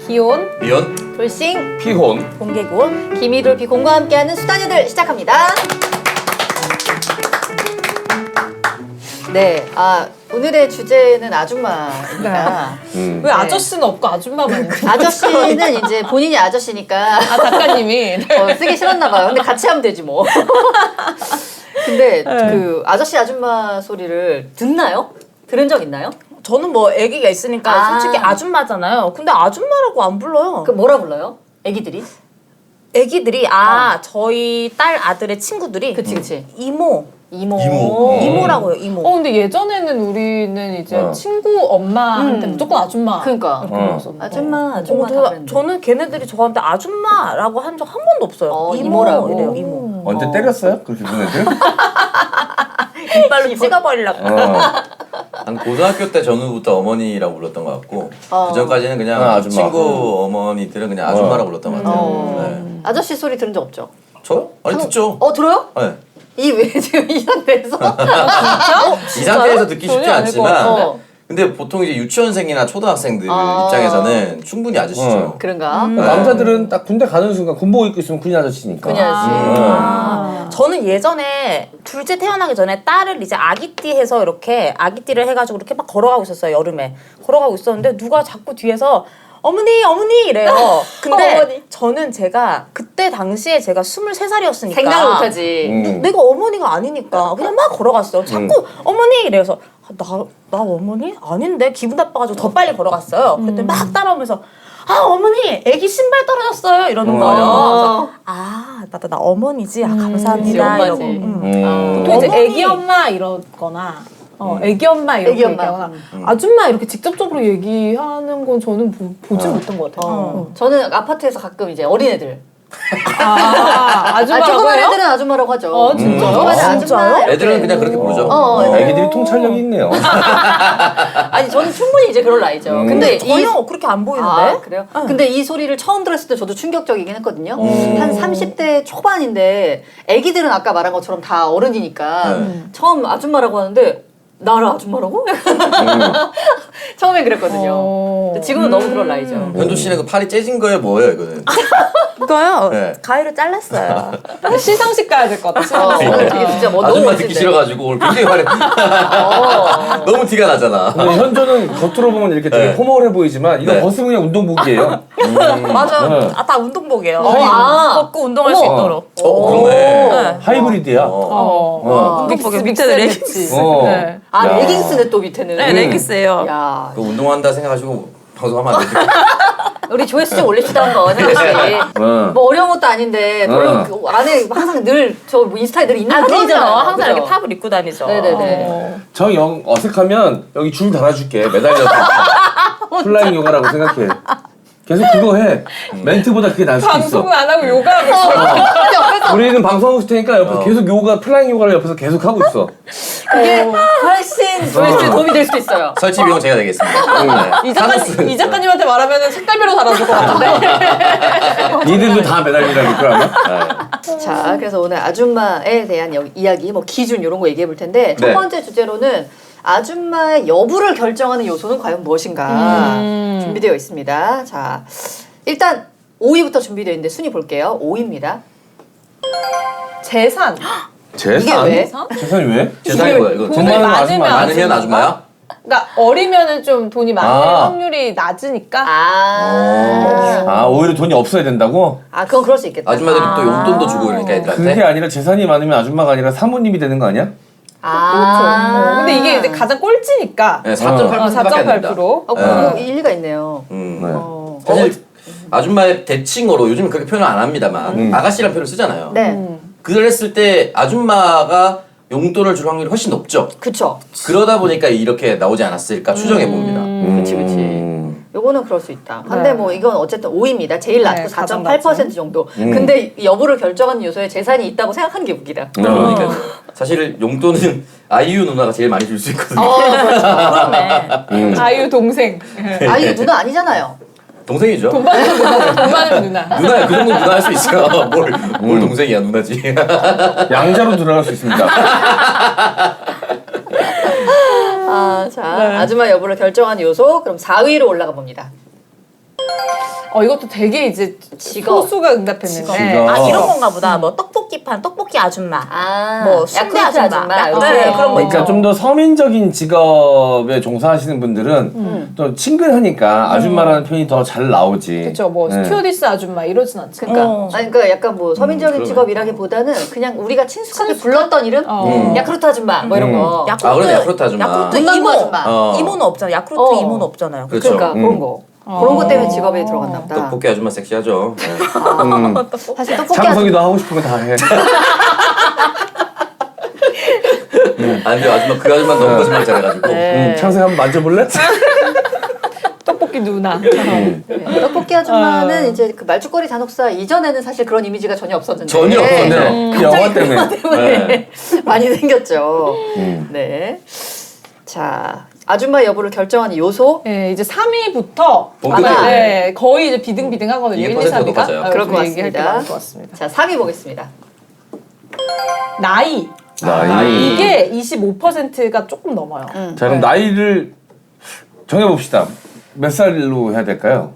비혼, 돌싱, 피혼, 공개고. 김희돌 비공과 함께하는 수다녀들 시작합니다. 네, 오늘의 주제는 아줌마입니다. 왜 아저씨는 없고 아줌마만 있는 거야? 아저씨는 이제 본인이 아저씨니까 작가님이. 쓰기 싫었나 봐요. 근데 같이 하면 되지 뭐. 근데 그 아저씨 아줌마 소리를 듣나요? 들은 적 있나요? 저는 뭐 아기가 있으니까 솔직히 아줌마잖아요. 근데 아줌마라고 안 불러요. 그 뭐라 불러요? 애기들이? 애기들이 저희 딸 아들의 친구들이 그치. 이모라고요. 이모. 근데 예전에는 우리는 이제 친구 엄마한테 무조건 아줌마. 그러니까 아줌마 다 그랬는데. 저는 걔네들이 저한테 아줌마라고 한 적 한 번도 없어요. 이모라고. 이래요. 이모. 언제 때렸어요? 그렇게 부른 애들? 이빨로 찍어버리려고. 한 고등학교 때 전후부터 어머니라고 불렀던 것 같고 그 전까지는 그냥 아줌마. 친구 어머니들은 그냥 아줌마라고 불렀던 것 같아요. 네. 아저씨 소리 들은 적 없죠? 저요? 아니 듣죠. 들어요? 네. 이 왜 지금 이 상태에서? 이 상태에서 듣기 쉽지 전혀 아닐 것 않지만 같은데. 근데 보통 이제 유치원생이나 초등학생들 입장에서는 충분히 아저씨죠. 그런가? 남자들은 딱 군대 가는 순간 군복 입고 있으면 군인 아저씨니까. 군인 아저씨. 저는 예전에 둘째 태어나기 전에 딸을 이제 아기띠 해서 이렇게 아기띠를 해가지고 이렇게 막 걸어가고 있었어요. 여름에 걸어가고 있었는데 누가 자꾸 뒤에서 어머니 이래요. 근데 어머니. 저는 제가 그때 당시에 제가 23살이었으니까 생각을 못하지. 내가 어머니가 아니니까 그냥 막 걸어갔어요. 자꾸 어머니 이래서 나 어머니? 아닌데 기분 나빠가지고 더 빨리 걸어갔어요. 그랬더니 막 따라오면서 어머니 애기 신발 떨어졌어요 이러는 거예요. 그래서 나 어머니지. 감사합니다. 엄마지. 이러고. 보통 이제 어머니. 애기 엄마 이러거나 애기 엄마 이렇게 애기 엄마. 얘기하거나 아줌마 이렇게 직접적으로 얘기하는 건 저는 보진 못한 것 같아요. 저는 아파트에서 가끔 이제 어린애들. 아줌마라고 조그만 해요? 애들은 아줌마라고 하죠. 진짜요? 조그만 애들 아줌마. 진짜요? 이렇게. 애들은 그냥 그렇게 부르죠. 애기들이 통찰력이 있네요. 아니 저는 충분히 이제 그럴 나이죠. 근데 전혀 그렇게 안 보이는데? 그래요? 근데 이 소리를 처음 들었을 때 저도 충격적이긴 했거든요. 한 30대 초반인데 애기들은 아까 말한 것처럼 다 어른이니까 처음 아줌마라고 하는데 나를 아줌마라고? 처음엔 그랬거든요. 근데 지금은 너무 그럴 나이죠. 현주 씨는 그 팔이 째진 거예요, 뭐예요, 이거는? 이거요? 네. 가위로 잘랐어요. 시상식 가야 될 것 같아. 되게 진짜 뭐 너무 아줌마 멋진데. 듣기 싫어가지고 오늘 굉장히 화내. 너무 티가 나잖아. 근데 현조는 겉으로 보면 이렇게 되게 네. 포멀해 보이지만 이거 네. 벗으면 그냥 운동복이에요. 맞아요. 네. 다 운동복이에요. 걷고 운동할 수 있도록. 그러네. 하이브리드야. 운동복에 밑에는 레깅스. 네. 레깅스네 또 밑에는. 네, 레깅스예요. 야, 그 운동한다 생각하시고 방송하면 안 되죠. 우리 조회수 좀 올립시다 한번 현씨. 뭐 어려운 것도 아닌데 별로 그 안에 항상 늘 저 인스타에 늘 있는 그럼요. 분이잖아요. 항상 그죠? 이렇게 탑을 입고 다니죠. 네네네. 저 어색하면 여기 줄 달아줄게. 매달려서. 플라잉 요가라고 생각해. 계속 그거 해. 멘트보다 그게 나을 수도 있어. 방송은 안 하고 요가하고 있어. 우리는 방송하고 있을 테니까 옆에서 계속 요가, 플라잉 요가를 옆에서 계속 하고 있어. 그게 훨씬 조회수에 도움이 될 수도 있어요. 설치 비용 제가 내겠습니다. 이 작가님한테 말하면 색깔별로 달아줄 것 같은데. 니들도 다 매달리라고 그러면? 자, 그래서 오늘 아줌마에 대한 이야기, 뭐 기준 이런 거 얘기해 볼 텐데 첫 네. 번째 주제로는 아줌마의 여부를 결정하는 요소는 과연 무엇인가 준비되어 있습니다. 자, 일단 5위부터 준비되어 있는데 순위 볼게요. 5위입니다. 재산. 재산? 이게 왜? 재산이 왜? 재산이 뭐야, 이거? 돈이 많으면 많으면 아줌마. 많으면 아줌마야? 그러니까 어리면은 좀 돈이 많을 아. 확률이 낮으니까. 오히려 돈이 없어야 된다고? 그건 그럴 수 있겠다. 아줌마들이 또 용돈도 주고 그러니까 애들한테. 그게 아니라 재산이 많으면 아줌마가 아니라 사모님이 되는 거 아니야? 그렇죠. 근데 이게 이제 가장 꼴찌니까. 네, 4.8%밖에 안 된다. 4.8%. 그거 일리가 있네요. 네. 사실 아줌마의 대칭어로 요즘 그렇게 표현을 안 합니다만 아가씨라는 표현을 쓰잖아요. 네. 그걸 했을 때 아줌마가 용돈을 줄 확률이 훨씬 높죠. 그쵸. 그러다 보니까 이렇게 나오지 않았을까 추정해 봅니다. 그치. 요거는 그럴 수 있다. 근데 뭐 이건 어쨌든 5위입니다. 제일 낮고 네, 가장 4.8% 정도. 근데 여부를 결정하는 요소에 재산이 있다고 생각하는 게 웃기다. 그러니까 사실 용돈은 아이유 누나가 제일 많이 줄 수 있거든요. 그러네. 아유 동생. 이거 누나 아니잖아요. 동생이죠. 돈 많으면 누나. 누나야, 그 정도 누나 할 수 있어요. 뭘 동생이야, 누나지. 양자로 들어갈 수 있습니다. 자, 아줌마 여부를 결정하는 요소. 그럼 4위로 올라가 봅니다. 이것도 되게 이제 직업. 소수가 응답했는데. 직업. 아 이런 건가 보다. 뭐 떡볶이판 떡볶이 아줌마. 아, 뭐 순대 야쿠르트 아줌마. 아줌마. 네, 이렇게. 그런 거 있죠. 그러니까 좀 더 서민적인 직업에 종사하시는 분들은 또 친근하니까 아줌마라는 표현이 더 잘 나오지. 그렇죠. 뭐 네. 스튜어디스 아줌마 이러진 않죠. 그러니까, 아니, 그러니까 약간 뭐 서민적인 그러네. 직업이라기보다는 그냥 우리가 친숙하게 불렀던 이름? 야쿠르트 아줌마 뭐 이런 거. 야쿠르트, 그래, 야쿠르트 아줌마. 야쿠르트 문방구 이모. 아줌마. 이모는 없잖아. 야쿠르트 어. 이모는 없잖아요. 그렇죠. 그러니까 그런 거. 그런 것 때문에 직업에 들어갔나 보다. 떡볶이 아줌마 섹시하죠. 네. 사실 떡볶이 아줌마. 창석이도 하고 싶은 거 다 해. 아 근데 아줌마 그 아줌마 너무 거짓말 잘해가지고. 창석이 한번 만져볼래? 떡볶이 누나. 네, 떡볶이 아줌마는 이제 그 말죽거리 잔혹사 이전에는 사실 그런 이미지가 전혀 없었는데. 전혀 없었네요. 그 영화 때문에. 네. 많이 생겼죠. 네. 자, 아줌마 여부를 결정하는 요소. 네, 이제 3위부터 본격적으로. 네, 거의 이제 비등비등하거든요. 이게 1, 2, 퍼센트가 3위가. 높아져요. 그럴 것 얘기할 때 같습니다. 나올 것 같습니다. 자, 3위 보겠습니다. 나이. 나이. 이게 25%가 조금 넘어요. 자 그럼 나이를 정해봅시다. 몇 살로 해야 될까요?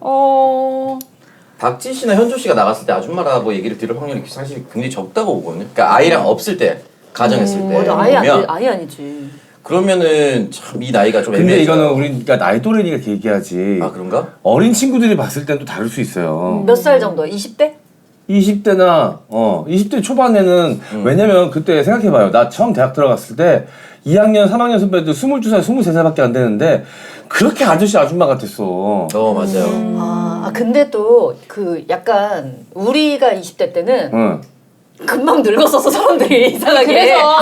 박지 씨나 현조 씨가 나갔을 때 아줌마라고 얘기를 들을 확률이 사실 굉장히 적다고 보거든요. 그러니까 아이랑 없을 때, 가정했을 때. 맞아, 아예 보면 아예 아니지. 그러면은 참 이 나이가 좀 근데 애매해져요. 이거는 우리가 나이 또래니까 이렇게 얘기하지. 아 그런가? 어린 친구들이 봤을 땐 또 다를 수 있어요. 몇 살 정도? 20대? 20대나 20대 초반에는 왜냐면 그때 생각해봐요. 나 처음 대학 들어갔을 때 2학년, 3학년 선배들 22살, 23살밖에 안 되는데 그렇게 아저씨 아줌마 같았어. 맞아요. 아, 근데 또 그 약간 우리가 20대 때는 응. 금방 늙었었어 사람들이 이상하게. 그래서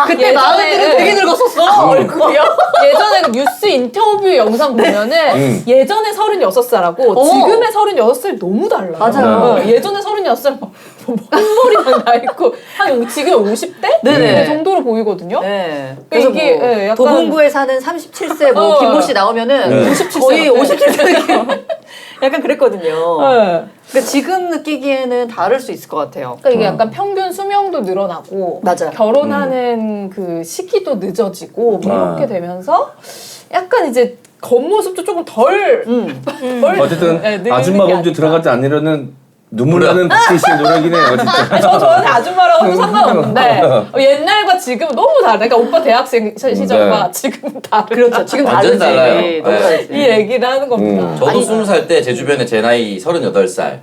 그때 예전에- 마흔들은 되게 늙었었어 얼굴이요. 예전에 그 뉴스 인터뷰 영상 보면은 예전에 36살하고 지금의 36살 너무 달라요. 맞아요. 예전에 36살 막 흰머리만 나 있고 한 지금 50대? 네네. 그 정도로 보이거든요. 네. 그러니까 그래서 이게, 뭐 예, 약간- 도봉구에 사는 37세 뭐 김모 씨 나오면은 네. 57세 거의 같아. 57세 약간 그랬거든요. 네. 그러니까 지금 느끼기에는 다를 수 있을 것 같아요. 그러니까 이게 약간 평균 수명도 늘어나고 맞아요. 결혼하는 그 시기도 늦어지고 뭐 아. 이렇게 되면서 약간 이제 겉모습도 조금 덜 어쨌든 네, 늙는 아줌마 게 범죄 아닐까. 들어가지 않으려는 눈물 나는 박지 씨의 노력이네. 진짜. 저한테 아줌마라고 해도 상관없는데 옛날과 지금 너무 다르다. 그러니까 오빠 대학생 시절과 네. 지금은 다르다. 그렇죠. 지금 완전 다르지. 달라요. 너무 네. 다르지. 이 얘기를 하는 겁니다. 저도 20살 때 제 주변에 제 나이 38살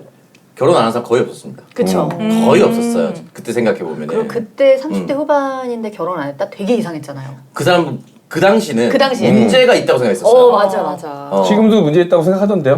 결혼 안 한 사람 거의 없었습니다. 그쵸. 거의 없었어요. 그때 생각해 보면. 그리고 그때 30대 후반인데 결혼 안 했다? 되게 이상했잖아요. 그 사람 그 당시는 그 당시에. 문제가 있다고 생각했었어요. 맞아. 지금도 문제 있다고 생각하던데요?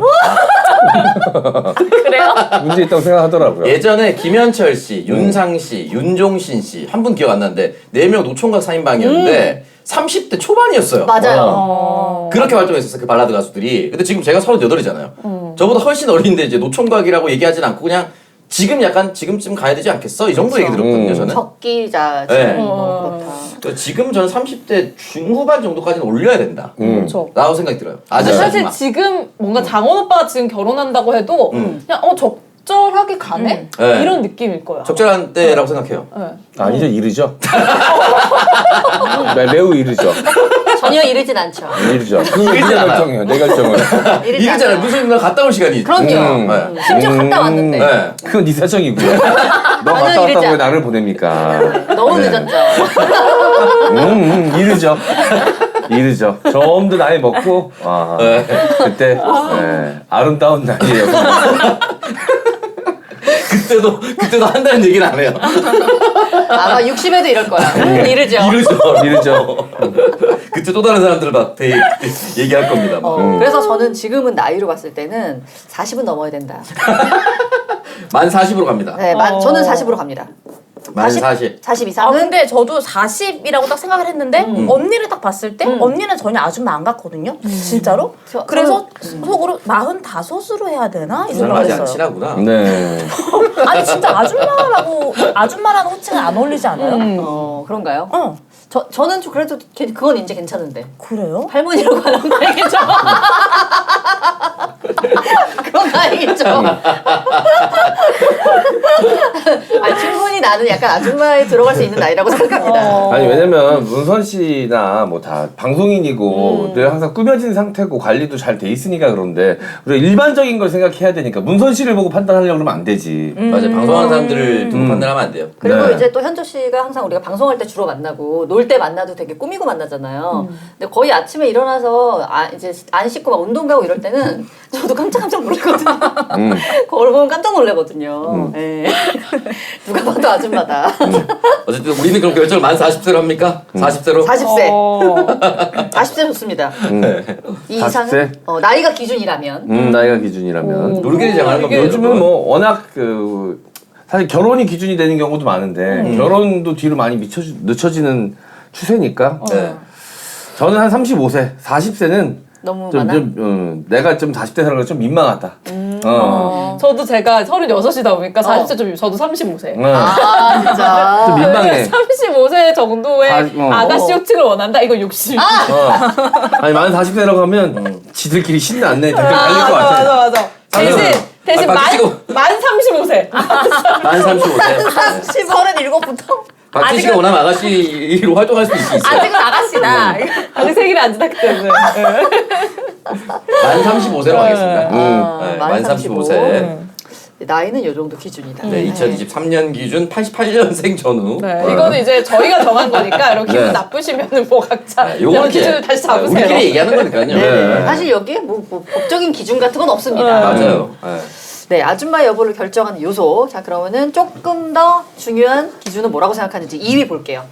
그래요? 문제 있다고 생각하더라고요. 예전에 김현철 씨, 윤상 씨, 윤종신 씨 한 분 기억 안 나는데 4명 노총각 4인방이었는데 30대 초반이었어요. 맞아요. 그렇게 활동했었어요. 그 발라드 가수들이. 근데 지금 제가 38이잖아요. 저보다 훨씬 어린데 이제 노총각이라고 얘기하진 않고 그냥 지금 약간 지금쯤 가야 되지 않겠어? 이 정도 얘기 들었거든요, 저는. 적기자 네. 뭐 그렇다. 그러니까 지금 저는 30대 중후반 정도까지는 올려야 된다. 그렇죠. 라고 생각이 들어요. 아저씨 사실 아줌마. 지금 뭔가 장원 오빠가 지금 결혼한다고 해도 그냥 적절하게 가네? 네. 이런 느낌일 거야. 적절한 때라고 생각해요. 네. 아니죠, 이르죠. 매우 이르죠. 전혀 이르진 않죠. 이르죠. 그거 내 이르잖아요. 결정이에요. 내 결정은. 이르지 이거잖아요. 않아요. 무슨 나 갔다 올 시간이. 그럼요. 네. 심지어 갔다 왔는데. 네. 그건 네 사정이고요. 너 갔다 이르지 왔다고 왜 않아. 나를 보냅니까? 너무 네. 늦었죠. 이르죠. 이르죠. 좀 더 나이 먹고, 그때, 아름다운 나이에요. 그때도 한다는 얘기는 안 해요. 아마 60에도 이럴 거야. 이르죠. 이르죠. 그때 또 다른 사람들 막 얘기할 겁니다. 그래서 저는 지금은 나이로 봤을 때는 40은 넘어야 된다. 만 40으로 갑니다. 네, 저는 40으로 갑니다. 만 40. 40 아 이상은 근데 저도 40이라고 딱 생각을 했는데 언니를 딱 봤을 때 언니는 전혀 아줌마 안 같거든요. 진짜로. 그래서 속으로 45으로 해야 되나 이 생각을 얼마지 했어요. 않지라구나. 네. 아니 진짜 아줌마라는 호칭은 안 어울리지 않아요? 그런가요? 어 저는 좀 그래도 그건 이제 괜찮은데. 그래요? 할머니라고 하는 건 다행이죠. 그건 다행이죠. 아니, 충분히 충분히 나는 약간 아줌마에 들어갈 수 있는 나이라고 생각합니다. 아니 왜냐면 문선 씨나 뭐 다 방송인이고 늘 항상 꾸며진 상태고 관리도 잘 돼 있으니까 그런데 우리가 일반적인 걸 생각해야 되니까 문선 씨를 보고 판단하려고 그러면 안 되지. 맞아요. 방송하는 사람들을 두고 판단하면 안 돼요. 그리고 네. 이제 또 현조 씨가 항상 우리가 방송할 때 주로 만나고 놀 때 만나도 되게 꾸미고 만나잖아요. 근데 거의 아침에 일어나서 이제 안 씻고 막 운동 가고 이럴 때는 저도 깜짝깜짝 놀라거든요. 거울 보면 깜짝 놀라거든요. 예. 누가 봐도 아줌마다. 어쨌든 우리는 그럼 결정을 만 40세로 합니까? 40세로? 40세. 40세 좋습니다. 이 40세? 이상은 나이가 기준이라면. 나이가 기준이라면. 놀기를 정하는 겁니다. 요즘은 뭐 워낙 그 사실 결혼이 기준이 되는 경우도 많은데 결혼도 뒤로 많이 늦춰지는 추세니까 네. 저는 한 35세, 40세는 너무 많아? 내가 좀 40대 살아가 좀 민망하다. 저도 제가 36이다 보니까 40세 좀 저도 35세. 아 진짜. 좀 민망해. 35세 정도의 아, 아가씨 호칭을 원한다. 이거 60. 아니 만 40대라고 하면 지들끼리 신나 안 내. 댓글 달릴 것 같아. 맞아. 대신 만 35세. 만 35세. 37부터 박진 씨가 원하면 아가씨로 활동할 수 있어요. 아직은 아가씨다. 아직 생일이 안 지났기 때문에. 만 35세로 하겠습니다. 네, 만 만 35세. 나이는 요 정도 기준이다. 네, 2023년 기준 88년생 전후. 네, 이거는 이제 저희가 정한 거니까 이렇게 기분 네. 나쁘시면은 뭐 각자 네, 요거는 기준을 이제 다시 잡으세요. 우리끼리 얘기하는 거니까요. 네. 사실 여기에 뭐 법적인 기준 같은 건 없습니다. 맞아요. 네. 네, 아줌마 여부를 결정하는 요소. 자, 그러면은 조금 더 중요한 기준은 뭐라고 생각하는지 2위 볼게요.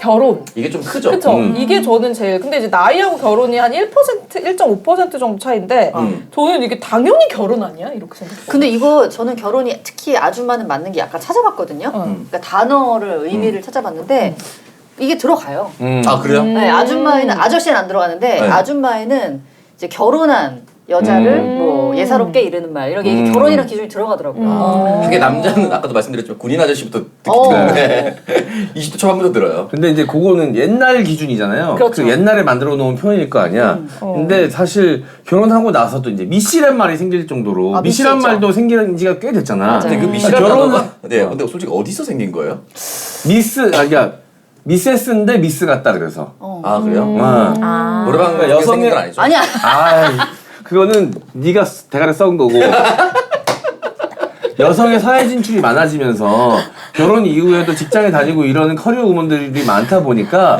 결혼. 이게 좀 크죠. 그쵸. 이게 저는 제일, 근데 이제 나이하고 결혼이 한 1%, 1.5% 정도 차이인데, 저는 이게 당연히 결혼 아니야? 이렇게 생각해요. 근데 이거 저는 결혼이 특히 아줌마는 맞는 게 아까 찾아봤거든요. 그러니까 단어를 의미를 찾아봤는데 이게 들어가요. 아 그래요? 네, 아줌마에는 아저씨는 안 들어가는데 네. 아줌마에는 이제 결혼한 여자를 뭐 예사롭게 이르는 말 이렇게 이게 결혼이라는 기준이 들어가더라고요. 그게 남자는 아까도 말씀드렸지만 군인 아저씨부터 듣기 때문에 20대 초반부터 들어요. 근데 이제 그거는 옛날 기준이잖아요. 그렇죠. 그 옛날에 만들어 놓은 표현일 거 아니야. 근데 사실 결혼하고 나서도 이제 미씨란 말이 생길 정도로 미씨 미씨란 있죠. 말도 생긴 지가 꽤 됐잖아. 근데 그 미시란 결혼 단어가 네, 근데 솔직히 어디서 생긴 거예요? 그러니까 미세스인데 미스 같다 그래서. 아 그래요? 노래방 그러니까 여성 생긴 건 아니죠? 아니야. 그거는 네가 대가리 썩은 거고. 여성의 사회 진출이 많아지면서 결혼 이후에도 직장에 다니고 이러는 커리어 우먼들이 많다 보니까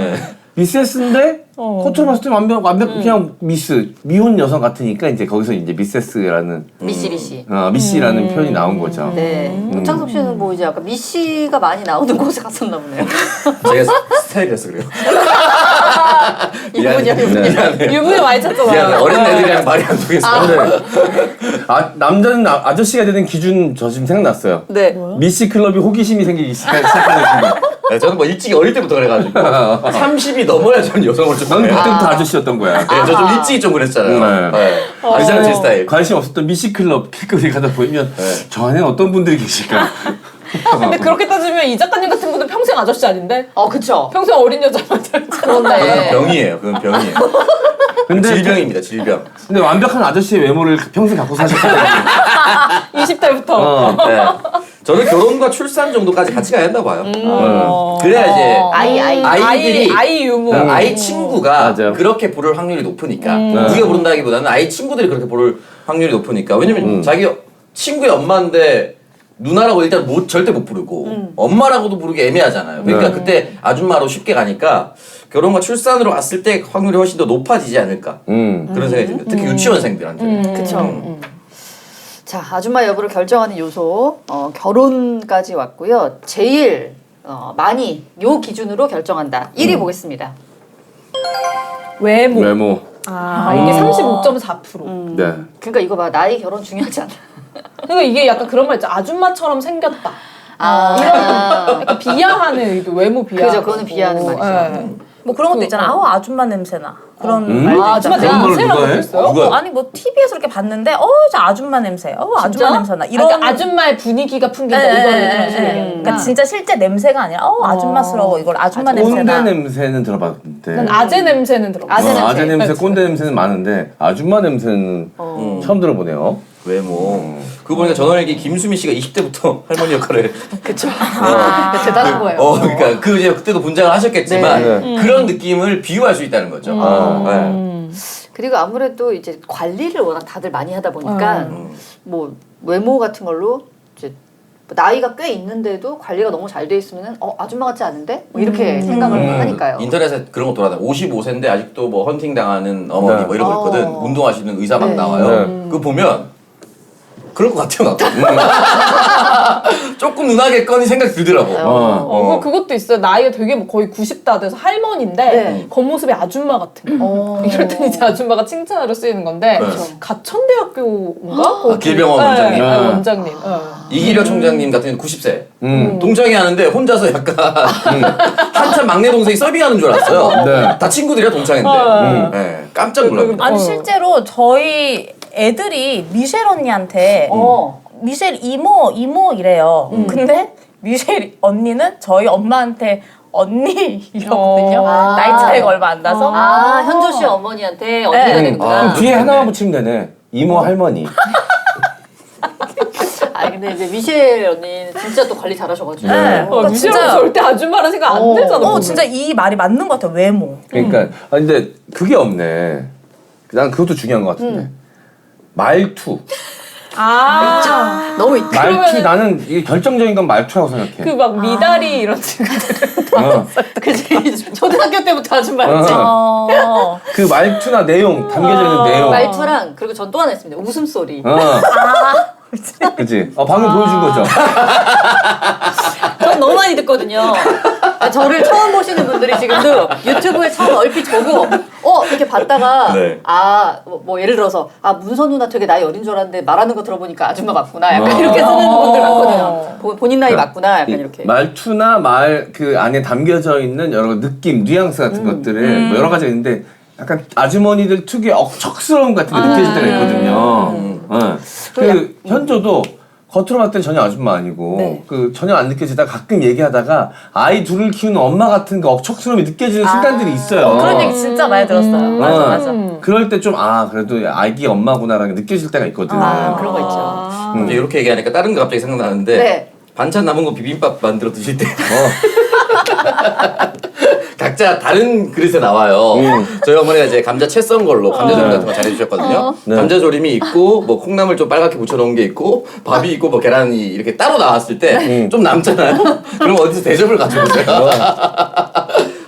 미세스인데 겉으로 봤을 때 완벽 그냥 미혼 여성 같으니까 이제 거기서 이제 미세스라는 미씨. 미씨라는 표현이 나온 거죠. 네. 박창섭 씨는 뭐 이제 약간 미씨가 많이 나오는 곳에 갔었나 보네요. 제가 스타일이라서 그래요. 유부녀. 미안해요. 유부에 많이 미안해요. 찾잖아요. 어린 애들이랑 말이 안 통했어요. 남자는 아저씨가 되는 기준 저 지금 생각났어요. 네. 미씨 클럽이 호기심이 생기기 시작하는 순간. 네, 저는 뭐 일찍 어릴 때부터 그래가지고 30이 넘어야 저는 여성을 좀 넌 네, 그때부터 아저씨였던 거야. 저 좀 일찍 좀 그랬잖아요. 네. 괜찮은 제 스타일. 관심 없었던 미씨 클럽 길거리 가다 보이면 저 안에 어떤 분들이 계실까? 근데 그렇게 따지면 이 작가님 같은 분은 평생 아저씨 아닌데? 그쵸. 평생 어린 여자만 잘 그건 그런데. 병이에요. 그건 병이에요. 근데 질병입니다. 질병. 근데 완벽한 아저씨의 외모를 평생 갖고 사셨거든요. 20대부터. 네. 저는 결혼과 출산 정도까지 같이 가야 한다고 봐요. 그래야 이제 아이들이 아이 유무. 아이 친구가 맞아요. 그렇게 부를 확률이 높으니까 우리가 부른다기보다는 아이 친구들이 그렇게 부를 확률이 높으니까 왜냐면 자기 친구의 엄마인데 누나라고 일단 절대 못 부르고 엄마라고도 부르기 애매하잖아요. 그러니까 그때 아줌마로 쉽게 가니까 결혼과 출산으로 왔을 때 확률이 훨씬 더 높아지지 않을까 그런 생각이 듭니다. 특히 유치원생들한테. 그쵸. 자, 아줌마 여부를 결정하는 요소, 결혼까지 왔고요. 제일 많이 요 기준으로 결정한다. 1위 보겠습니다. 외모. 외모. 이게 35.4%. 네. 그러니까 이거 봐, 나이 결혼 중요하지 않아. 그러니까 이게 약간 그런 말 있잖아. 아줌마처럼 생겼다. 약간 비하하는 의도, 외모 비하. 그죠, 그거는 비하하는 말이죠. 뭐 그런 것도 있잖아. 아우 아줌마 냄새나. 그런 말도 아줌마 있잖아. 그런 말을 냄새라고 누가 해? 했어요? 아니 뭐 TV에서 이렇게 봤는데 저 아줌마 냄새. 아줌마 진짜? 냄새나. 이런 그러니까 아줌마의 분위기가 풍긴다. 네, 이거는 네, 그런 네, 소리예요. 그러니까 진짜 실제 냄새가 아니라 아줌마스러워. 이걸 아줌마 꼰대 냄새나. 냄새는 들어봤는데. 난 아재 냄새는 들어봤어. 아재 냄새. 아재 냄새, 꼰대 냄새는 많은데 아줌마 냄새는 처음 들어보네요. 외모. 그거 보니까 전원일기 김수미 씨가 20대부터 할머니 역할을. 그쵸. 대단한 거예요. 그러니까 그 이제 그때도 분장을 하셨겠지만 그런 느낌을 비유할 수 있다는 거죠. 네. 그리고 아무래도 이제 관리를 워낙 다들 많이 하다 보니까 뭐 외모 같은 걸로 이제 나이가 꽤 있는데도 관리가 너무 잘 돼 있으면은 아줌마 같지 않은데? 뭐 이렇게 생각을 하니까요. 인터넷에 그런 거 돌아다녀. 55세인데 아직도 뭐 헌팅 당하는 어머니 뭐 이런 거 있거든. 운동하시는 의사 막 나와요. 그거 보면 그럴 것 같아요, 나도. 조금 누나겠거니 생각이 들더라고. 그것도 있어요. 나이가 되게 뭐 거의 90다 돼서 할머니인데 겉모습이 아줌마 같은 거. 이럴 땐 이제 아줌마가 칭찬으로 쓰이는 건데 가천대학교인가? 길병원 원장님. 원장님. 이기려 총장님 같은 경우는 90세. 동창회 하는데 혼자서 약간 한참 막내 동생이 서빙하는 줄 알았어요. 네. 다 친구들이야 동창인데. 네, 깜짝 놀랐어요. 아니 실제로 저희 애들이 미셸 언니한테 미셸 이모 이래요. 근데 미셸 언니는 저희 엄마한테 언니 이러거든요. 나이 차이가 얼마 안 나서. 현조 씨 어머니한테 언니가 네. 되는구나. 뒤에 하나만 붙이면 되네. 이모 할머니. 근데 이제 미셸 언니는 진짜 또 관리 잘하셔가지고. 네. 진짜 진짜 절대 아줌마라 생각 안 되잖아. 진짜 이 말이 맞는 것 같아요. 외모. 그러니까 근데 그게 없네. 난 그것도 중요한 것 같은데. 말투. 너무 있다. 말투 나는 이게 결정적인 건 말투라고 생각해. 그 막 미다리 이런 친구들. 그치. 초등학교 때부터 아줌마였지. 그 말투나 내용 담겨져 있는 내용. 말투랑 그리고 전 또 하나 있습니다. 웃음소리. 그치. 방금 보여준 거죠. 전 너무 많이 듣거든요. 저를 처음 보시는 분들이 지금도 유튜브에 처음 얼핏 보고 이렇게 봤다가 네. 뭐 예를 들어서 문선 누나 되게 나이 어린 줄 알았는데 말하는 거 들어보니까 아줌마 맞구나 약간 이렇게 쓰는 분들 많거든요. 본인 나이 맞구나 약간 이렇게. 말투나 말 그 안에 담겨져 있는 여러 느낌, 뉘앙스 같은 것들을 뭐 여러 가지가 있는데 약간 아주머니들 특유의 억척스러움 같은 게 느껴질 때가 있거든요. 그 현조도 겉으로 봤을 땐 전혀 아줌마 아니고 그 전혀 안 느껴지다가 가끔 얘기하다가 아이 둘을 키우는 엄마 같은 그 억척스러움이 느껴지는 순간들이 있어요. 그런 얘기 진짜 많이 들었어요. 맞아. 그럴 때 좀 그래도 아기 엄마구나라는 게 느껴질 때가 있거든. 그런 거 있죠. 이제 이렇게 얘기하니까 다른 거 갑자기 생각나는데 네. 반찬 남은 거 비빔밥 만들어 드실 때 각자 다른 그릇에 나와요. 저희 어머니가 이제 감자 채 썬 걸로 감자조림 같은 거 잘해주셨거든요. 감자조림이 있고 뭐 콩나물 좀 빨갛게 묻혀놓은 게 있고 밥이 있고 뭐 계란이 이렇게 따로 나왔을 때 좀 남잖아요. 그럼 어디서 대접을 가져오세요.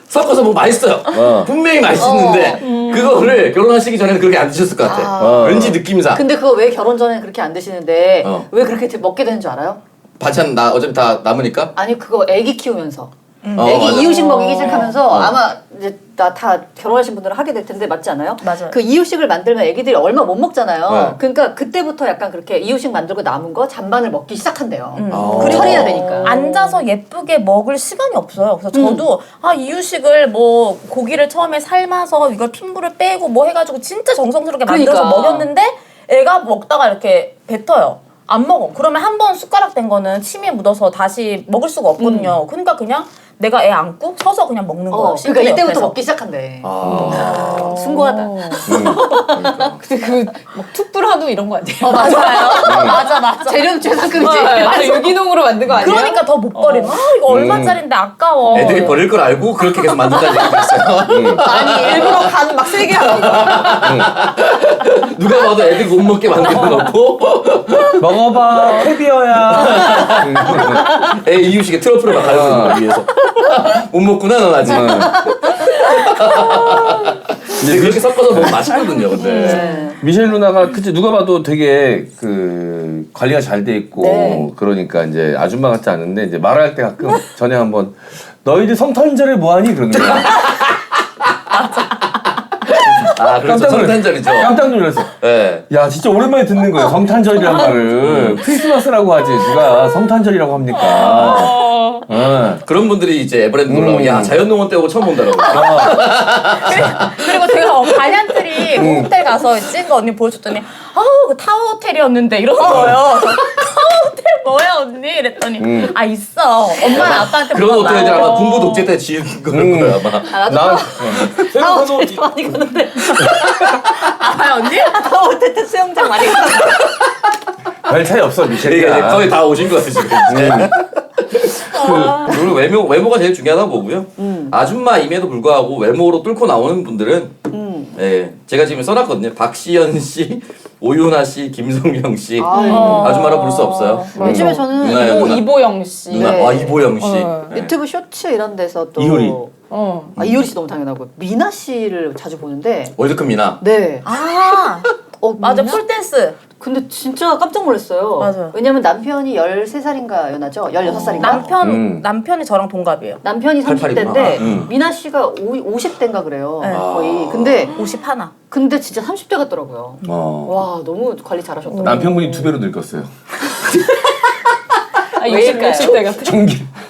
섞어서 뭐 맛있어요. 분명히 맛있는데 그거를 결혼하시기 전에는 그렇게 안 드셨을 것 같아. 왠지 느낌상. 근데 그거 왜 결혼 전에 그렇게 안 드시는데 왜 그렇게 먹게 되는 줄 알아요? 반찬 어차피 다 남으니까? 아니 그거 애기 키우면서 애기 맞아. 이유식 먹이기 시작하면서 아마 이제 다 결혼하신 분들은 하게 될 텐데 맞지 않아요? 맞아요. 그 이유식을 만들면 애기들이 얼마 못 먹잖아요. 네. 그러니까 그때부터 약간 그렇게 이유식 만들고 남은 거 잔반을 먹기 시작한대요. 그리고 처리해야 되니까. 앉아서 예쁘게 먹을 시간이 없어요. 그래서 저도 이유식을 뭐 고기를 처음에 삶아서 이걸 핏물을 빼고 뭐 해가지고 진짜 정성스럽게 만들어서 그러니까. 먹였는데 애가 먹다가 이렇게 뱉어요. 안 먹어. 그러면 한 번 숟가락 된 거는 침에 묻어서 다시 먹을 수가 없거든요. 그러니까 그냥 내가 애 안고 서서 그냥 먹는 거예요. 그러니까 싱크대 이때부터 옆에서. 먹기 시작한대. 숭고하다. 근데 막 툭불 한우 이런 거 아니에요? 맞아요. 맞아. 재료는 최상급이지. 맞아. 유기농으로 만든 거 아니에요? 그러니까 더 못 버리는. 이거 얼마짜린데 아까워. 애들이 버릴 걸 알고 그렇게 계속 만든다는 얘기가 있어요. 아니 일부러 간 막 세게 하는 거. 누가 봐도 애들이 못 먹게 만들어 놓고 먹어봐, 캐비어야. 애 이유식에 트러플을 막 가려고 위해서 못 먹구나 넌 아직. 근데 그렇게 섞어서 먹으면 맛있거든요. 근데 미셸 누나가 그치 누가 봐도 되게 그 관리가 잘 돼 있고 그러니까 이제 아줌마 같지 않은데 이제 말할 때 가끔 전에 한번 너희들 성탄절에 뭐하니 그러는 거야. 그렇죠. 성탄절이죠. 깜짝 놀랐어. 네. 야 진짜 오랜만에 듣는 거예요. 성탄절이란 말을 크리스마스라고 하지 누가 성탄절이라고 합니까? 그런 분들이 이제 에버랜드 놀러 오면 야 자연농원 때 오고 처음 온다라고. 그리고 제가 반얀트리 그 호텔 가서 찍은 거 언니 보여줬더니 그 타워 호텔이었는데 이러는 거예요. 타워 호텔 뭐야 언니? 이랬더니 있어. 엄마는 아빠한테 그런 물어봐. 호텔들 아마 군부 독재 때 지은 그럴 거야 아마. 난 타워 호텔 많이 가는데. 언니? 타워 호텔 때 수영장 많이 가는데. 별 차이 없어 이게 이제 미셸이가. 거의 다 오신 것 같아요 지금. 그리고 외모가 제일 중요하다고 보고요. 아줌마임에도 불구하고 외모로 뚫고 나오는 분들은 예, 제가 지금 써놨거든요. 박시연 씨, 오윤아 씨, 김성경 씨 아줌마라 부를 수 없어요. 요즘에 저는 누나예요, 누나. 이보영 씨. 누나, 네. 아 이보영 씨. 네. 유튜브 쇼츠 이런 데서 또 이효리. 이효리 씨 너무 당연하고 미나 씨를 자주 보는데 월드컵 미나. 네. 아 맞아 미나? 풀댄스. 근데 진짜 깜짝 놀랐어요. 맞아요. 왜냐면 남편이 13살인가 연하죠? 16살인가? 남편이 저랑 동갑이에요. 남편이 30대인데 88이구나. 미나 씨가 50대인가 그래요. 네. 거의. 근데 51. 근데 진짜 30대 같더라고요. 어. 와, 너무 관리 잘하셨다. 남편분이 2배로 늙었어요. 아, 왜일까요? 60대 같아.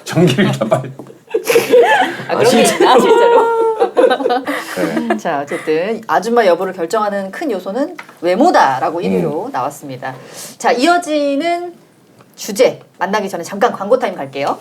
전기를 다 빨리. 아, 그런 게 있나 실제로? 네. 자, 어쨌든 아줌마 여부를 결정하는 큰 요소는 외모다라고 1위로 나왔습니다. 자, 이어지는 주제 만나기 전에 잠깐 광고 타임 갈게요.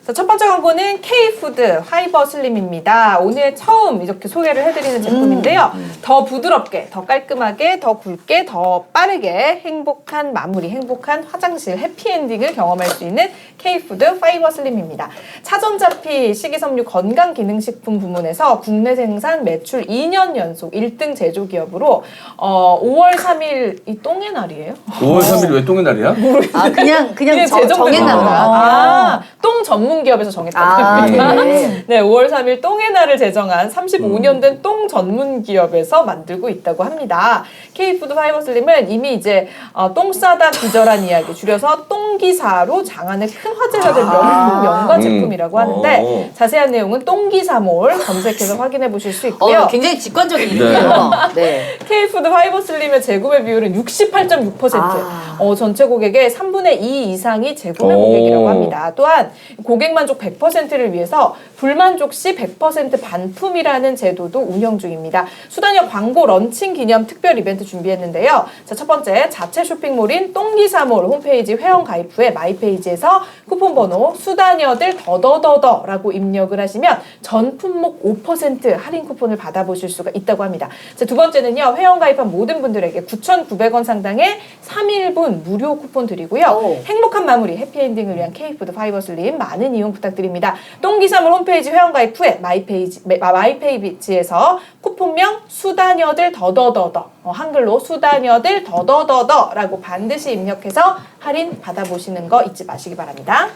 자, 첫 번째 광고는 K푸드 화이버 슬림입니다. 오늘 처음 이렇게 소개를 해드리는 제품인데요. 더 부드럽게, 더 깔끔하게, 더 굵게, 더 빠르게 행복한 마무리, 행복한 화장실 해피엔딩을 경험할 수 있는 K푸드 화이버 슬림입니다. 차전자피 식이섬유 건강기능식품 부문에서 국내 생산 매출 2년 연속 1등 제조기업으로 5월 3일 이 똥의 날이에요? 5월 3일 왜 똥의 날이야? 아, 그냥 제정된 정했나 보다. 아, 똥 전문 기업에서 정했다는 겁니다. 네. 네, 5월 3일 똥의 날을 제정한 35년 된 똥 전문 기업에서 만들고 있다고 합니다. K푸드 파이버 슬림은 이미 이제 똥 싸다 기절한 이야기 줄여서 똥기사로 장안의 큰 화제가 된 명품 명가 제품이라고 하는데 자세한 내용은 똥기사몰 검색해서 확인해 보실 수 있고요. 굉장히 직관적인 이름이에요. 네. K푸드 파이버 슬림의 재구매 비율은 68.6%. 전체 고객의 3분의 2 이상이 재구매 오. 고객이라고 합니다. 또한 고객 만족 100%를 위해서 불만족 시 100% 반품이라는 제도도 운영 중입니다. 수단역 광고 런칭 기념 특별 이벤트 준비했는데요. 자, 첫 번째 자체 쇼핑몰인 똥기사몰 홈페이지 회원 가입 후에 마이페이지에서 쿠폰 번호 수다녀들 더더더더라고 입력을 하시면 전 품목 5% 할인 쿠폰을 받아보실 수가 있다고 합니다. 자, 두 번째는요. 회원 가입한 모든 분들에게 9,900원 상당의 3일분 무료 쿠폰 드리고요. 오. 행복한 마무리 해피엔딩을 위한 K푸드 파이버 슬림 많은 이용 부탁드립니다. 똥기사몰 홈페이지 회원 가입 후에 마이페이지에서 쿠폰명 수다녀들 더더더더 한글로 수다녀들 더더더더라고 반드시 입력해서 할인 받아보시는 거 잊지 마시기 바랍니다.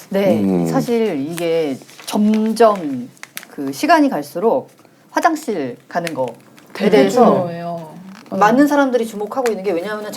네. 사실 이게 점점 그 시간이 갈수록 화장실 가는 거에 대해서 중요해요. 많은 사람들이 주목하고 있는 게 왜냐하면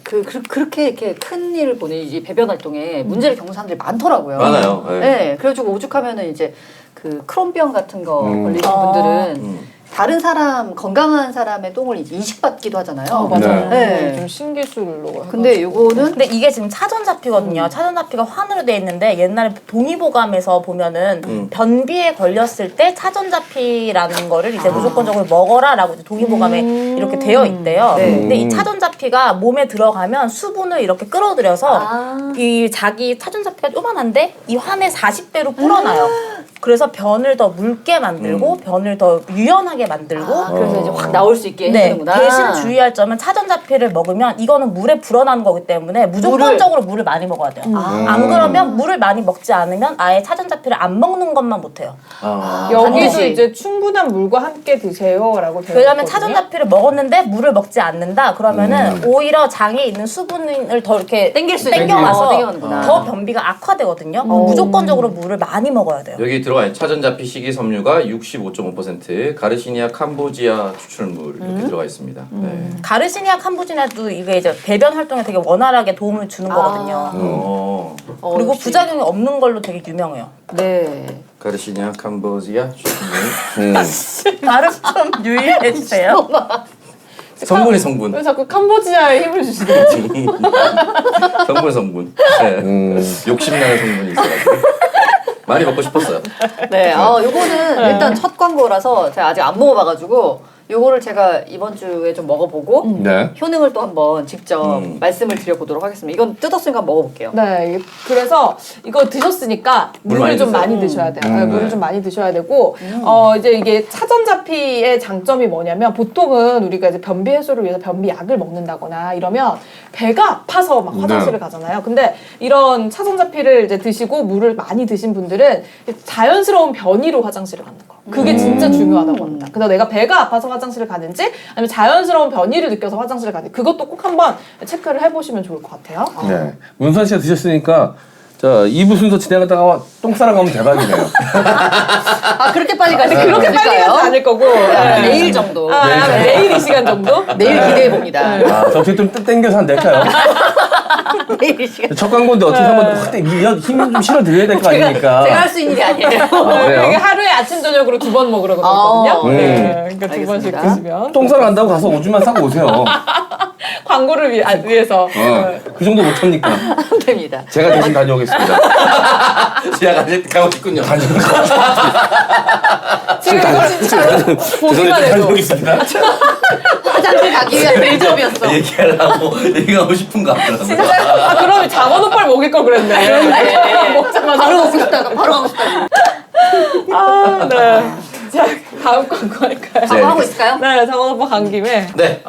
그렇게 이렇게 큰 일을 보내지 배변 활동에 문제를 겪는 사람들이 많더라고요. 많아요. 네. 네. 그래가지고 오죽하면은 이제 그 크론병 같은 거 걸리신 분들은 다른 사람 건강한 사람의 똥을 이제 이식받기도 하잖아요. 맞아요. 네. 좀 신기술로. 근데 요거는 근데 이게 지금 차전자피거든요. 차전자피가 환으로 돼 있는데 옛날에 동의보감에서 보면은 변비에 걸렸을 때 차전자피라는 거를 이제 무조건적으로 먹어라라고 이제 동의보감에 이렇게 되어 있대요. 네. 근데 이 차전자피가 몸에 들어가면 수분을 이렇게 끌어들여서 이 자기 차전자피가 요만한데 이 환에 40배로 불어나요. 그래서 변을 더 묽게 만들고 변을 더 유연하게 만들고 그래서 이제 확 나올 수 있게 네, 해주는구나. 대신 주의할 점은 차전자피를 먹으면 이거는 물에 불어나는 거기 때문에 무조건적으로 물을 많이 먹어야 돼요. 안 그러면 물을 많이 먹지 않으면 아예 차전자피를 안 먹는 것만 못해요. 여기도 반드시. 이제 충분한 물과 함께 드세요라고 되어 왜냐면 있거든요. 차전자피를 먹었는데 물을 먹지 않는다 그러면은 오히려 장에 있는 수분을 더 이렇게 땡길 수 땡겨와서 땡겨가는구나. 더 변비가 악화되거든요. 무조건적으로 물을 많이 먹어야 돼요. 여기 들어가 있는 차전자피 식이섬유가 65.5%, 가르시니아 캄보지아 추출물 이렇게 들어가 있습니다. 네. 가르시니아 캄보지나도 이게 이제 배변 활동에 되게 원활하게 도움을 주는 거거든요. 그리고 역시. 부작용이 없는 걸로 되게 유명해요. 네. 가르시니아 캄보지아 추출물. 발음 좀 유의해 주세요. 성분이 성분. 왜 자꾸 캄보지아에 힘을 주시는 거지? 성분. 네. 욕심나는 성분이 있어가지고. 많이 먹고 싶었어요. 네. 요거는 일단 첫 광고라서 제가 아직 안 먹어봐가지고 요거를 제가 이번 주에 좀 먹어보고 네. 효능을 또 한번 직접 말씀을 드려보도록 하겠습니다. 이건 뜯었으니까 한번 먹어볼게요. 네, 그래서 이거 드셨으니까 물 물을 많이 좀 드세요. 많이 드셔야 돼요. 네, 물을 좀 많이 드셔야 되고, 이제 이게 차전자피의 장점이 뭐냐면 보통은 우리가 이제 변비 해소를 위해서 변비약을 먹는다거나 이러면 배가 아파서 막 화장실을 가잖아요. 근데 이런 차전자피를 이제 드시고 물을 많이 드신 분들은 자연스러운 변이로 화장실을 가는 거. 그게 진짜 중요하다고 합니다. 그래서 내가 배가 아파서 화장실을 가는지 아니면 자연스러운 변이를 느껴서 화장실을 가는지 그것도 꼭 한번 체크를 해보시면 좋을 것 같아요. 네. 문선 씨가 드셨으니까 자 2부 순서 진행하다가 똥 싸러 가면 대박이네요. 아 그렇게 빨리 가지? 그렇게 빨리 가지 않을 거고. 네. 내일 정도. 내일 이 시간 정도? 내일 기대해 봅니다. 아, 저 어떻게 좀 땡겨서 한 낼까요? 내일 이 시간. 첫 광고인데 어떻게 한번 확 힘 좀 실어드려야 될 거 아닙니까? 제가 할 수 있는 일이 아니에요. 아, 이게 그래요? 하루에 아침 저녁으로 2번 먹으라고 그러거든요. 네, 그러니까 2번씩 알겠습니다. 드시면 똥 싸러 간다고 가서 오줌만 싸고 오세요. 광고를 위해서. 그 정도 못합니까? 안 됩니다. 제가 대신 다녀오겠습니다. 제가 가고 싶군요. 지금 이거 진짜 보기만 해도 다녀오겠습니다. 화장실 가기 위한 대접이었어. 얘기하고 싶은 거 같더라고요. 진짜 그러면 장원 오빠를 먹일 걸 그랬네. 먹자마자 바로 먹고 싶다가 바로 가고 싶다가. 네. 자 다음 광고 할까요? 바로 하고 있을까요? 네, 장원 오빠 간 김에. 네,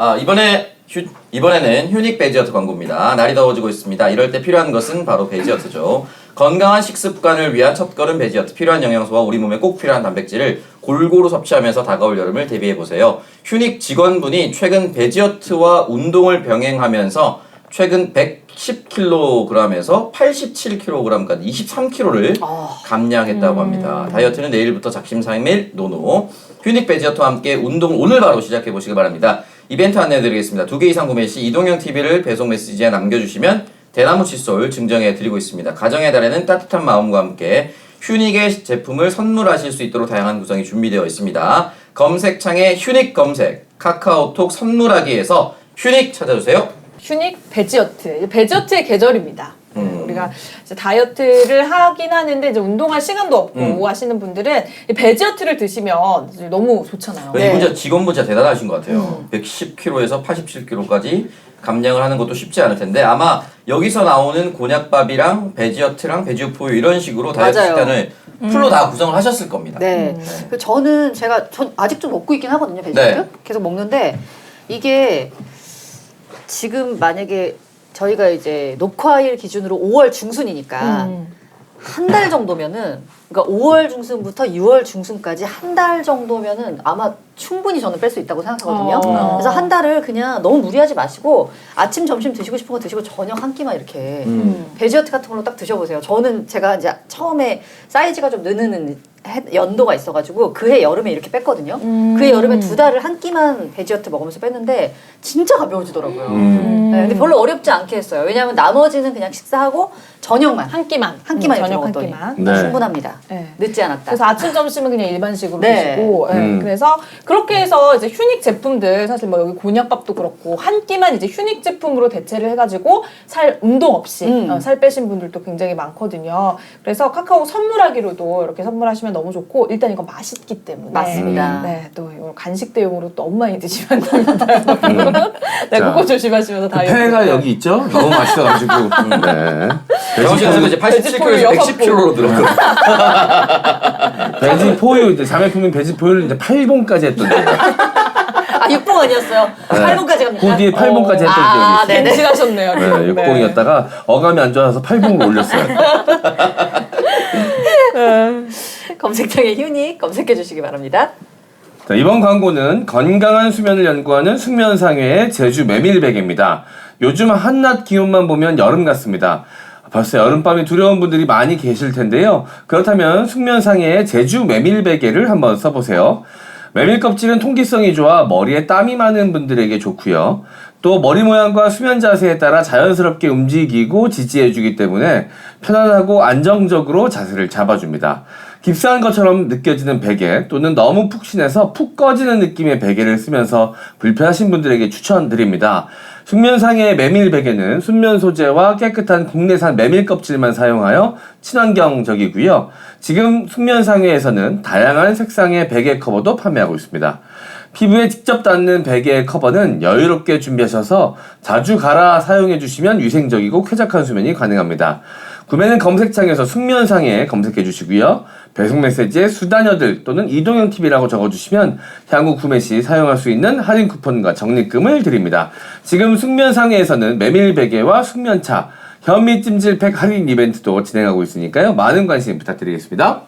이번에는 휴닉 베지어트 광고입니다. 날이 더워지고 있습니다. 이럴 때 필요한 것은 바로 베지어트죠. 건강한 식습관을 위한 첫걸음 베지어트. 필요한 영양소와 우리 몸에 꼭 필요한 단백질을 골고루 섭취하면서 다가올 여름을 대비해보세요. 휴닉 직원분이 최근 베지어트와 운동을 병행하면서 최근 110kg에서 87kg까지 23kg를 감량했다고 합니다. 다이어트는 내일부터 작심삼일 노노. 휴닉 베지어트와 함께 운동을 오늘 바로 시작해보시길 바랍니다. 이벤트 안내해드리겠습니다. 2개 이상 구매 시 이동형 TV를 배송 메시지에 남겨주시면 대나무 칫솔 증정해드리고 있습니다. 가정의 달에는 따뜻한 마음과 함께 휴닉의 제품을 선물하실 수 있도록 다양한 구성이 준비되어 있습니다. 검색창에 휴닉 검색, 카카오톡 선물하기에서 휴닉 찾아주세요. 휴닉 베지어트. 베지어트의 계절입니다. 우리가 이제 다이어트를 하긴 하는데 이제 운동할 시간도 없고 하시는 분들은 이 베지어트를 드시면 이제 너무 좋잖아요. 이분 진짜 직원분 진짜 대단하신 것 같아요. 110kg에서 87kg까지 감량을 하는 것도 쉽지 않을 텐데 아마 여기서 나오는 곤약밥이랑 베지어트랑 베지오포유 이런 식으로 다이어트 맞아요. 식단을 풀로 다 구성을 하셨을 겁니다. 네. 그 전 아직도 먹고 있긴 하거든요, 베지어트. 네. 계속 먹는데 이게 지금 만약에 저희가 이제 녹화일 기준으로 5월 중순이니까 한 달 정도면은 그러니까 5월 중순부터 6월 중순까지 한 달 정도면은 아마 충분히 저는 뺄 수 있다고 생각하거든요. 그래서 한 달을 그냥 너무 무리하지 마시고 아침 점심 드시고 싶은 거 드시고 저녁 한 끼만 이렇게 베지어트 같은 걸로 딱 드셔보세요. 저는 제가 이제 처음에 사이즈가 좀 느는 연도가 있어가지고 그해 여름에 이렇게 뺐거든요. 그해 여름에 2달을 한 끼만 베지어트 먹으면서 뺐는데 진짜 가벼워지더라고요. 네, 근데 별로 어렵지 않게 했어요. 왜냐하면 나머지는 그냥 식사하고 저녁만 한 끼만. 한 끼만 이렇게 저녁 한 먹었더니 끼만. 네. 충분합니다. 네. 늦지 않았다. 그래서 아침 점심은 그냥 일반식으로 네. 드시고 그래서 그렇게 해서 이제 휴닉 제품들 사실 뭐 여기 곤약밥도 그렇고 한 끼만 이제 휴닉 제품으로 대체를 해가지고 운동 없이 살 빼신 분들도 굉장히 많거든요. 그래서 카카오 선물하기로도 이렇게 선물하시면 너무 좋고 일단 이거 맛있기 때문에 맞습니다. 네, 또 이거 간식 대용으로 또 너무 많이 드시면 안 됩니다. 네, 자, 그거 조심하시면서 다이어트. 폐가 여기 있죠? 너무 맛있어가지고. 네. 정원 씨가 지금 이제 87kg에서 110kg로 늘었거든요. 베지포유 이제 자매품인 베지포유를 이제 8봉까지 했던데. 아 6봉 아니었어요. 8봉까지 갑니까? 그 뒤에 8봉까지 했던 아, 기억이 있어요. 네네. 갱신하셨네요. 네, 6봉이었다가 어감이 안 좋아서 8봉으로 올렸어요. 검색창에 휴닉 검색해 주시기 바랍니다. 자, 이번 광고는 건강한 수면을 연구하는 숙면상회의 제주 메밀베개입니다. 요즘 한낮 기온만 보면 여름 같습니다. 벌써 여름밤이 두려운 분들이 많이 계실 텐데요. 그렇다면 숙면상회의 제주 메밀베개를 한번 써보세요. 메밀 껍질은 통기성이 좋아 머리에 땀이 많은 분들에게 좋고요. 또 머리 모양과 수면 자세에 따라 자연스럽게 움직이고 지지해주기 때문에 편안하고 안정적으로 자세를 잡아줍니다. 깁스한 것처럼 느껴지는 베개 또는 너무 푹신해서 푹 꺼지는 느낌의 베개를 쓰면서 불편하신 분들에게 추천드립니다. 숙면상의 메밀 베개는 순면 소재와 깨끗한 국내산 메밀 껍질만 사용하여 친환경적이고요. 지금 숙면상회에서는 다양한 색상의 베개 커버도 판매하고 있습니다. 피부에 직접 닿는 베개 커버는 여유롭게 준비하셔서 자주 갈아 사용해 주시면 위생적이고 쾌적한 수면이 가능합니다. 구매는 검색창에서 숙면상에 검색해 주시고요. 배송 메시지에 수다녀들 또는 이동형 TV라고 적어주시면 향후 구매 시 사용할 수 있는 할인 쿠폰과 적립금을 드립니다. 지금 숙면상에서는 메밀 베개와 숙면차, 현미 찜질팩 할인 이벤트도 진행하고 있으니까요. 많은 관심 부탁드리겠습니다.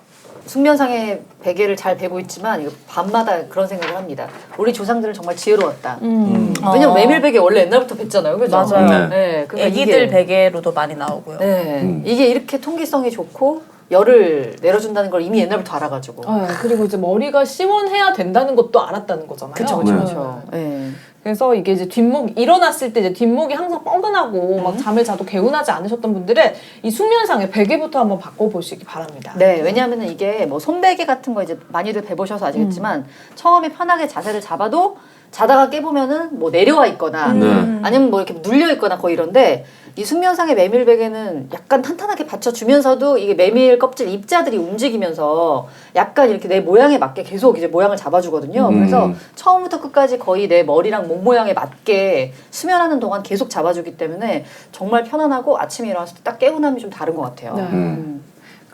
숙면상의 베개를 잘 베고 있지만 이거 밤마다 그런 생각을 합니다. 우리 조상들은 정말 지혜로웠다. 왜냐면 메밀 베개 원래 옛날부터 뱄잖아요, 그죠? 맞아요. 네. 네, 그러니까 애기들 이게, 베개로도 많이 나오고요. 네, 이게 이렇게 통기성이 좋고 열을 내려준다는 걸 이미 옛날부터 알아가지고. 그리고 이제 머리가 시원해야 된다는 것도 알았다는 거잖아요. 그쵸, 그쵸, 그쵸. 네. 그래서 이게 이제 뒷목 일어났을 때 이제 뒷목이 항상 뻐근하고 막 잠을 자도 개운하지 않으셨던 분들은 이 숙면상의 베개부터 한번 바꿔보시기 바랍니다. 네, 왜냐하면 이게 뭐 손베개 같은 거 이제 많이들 베보셔서 아시겠지만 처음에 편하게 자세를 잡아도 자다가 깨보면은 뭐 내려와 있거나 아니면 뭐 이렇게 눌려 있거나 거의 이런데 이 숙면상의 메밀 베개는 약간 탄탄하게 받쳐주면서도 이게 메밀 껍질 입자들이 움직이면서 약간 이렇게 내 모양에 맞게 계속 이제 모양을 잡아주거든요. 그래서 처음부터 끝까지 거의 내 머리랑 몸 모양에 맞게 수면하는 동안 계속 잡아주기 때문에 정말 편안하고 아침에 일어났을 때 딱 개운함이 좀 다른 것 같아요. 네.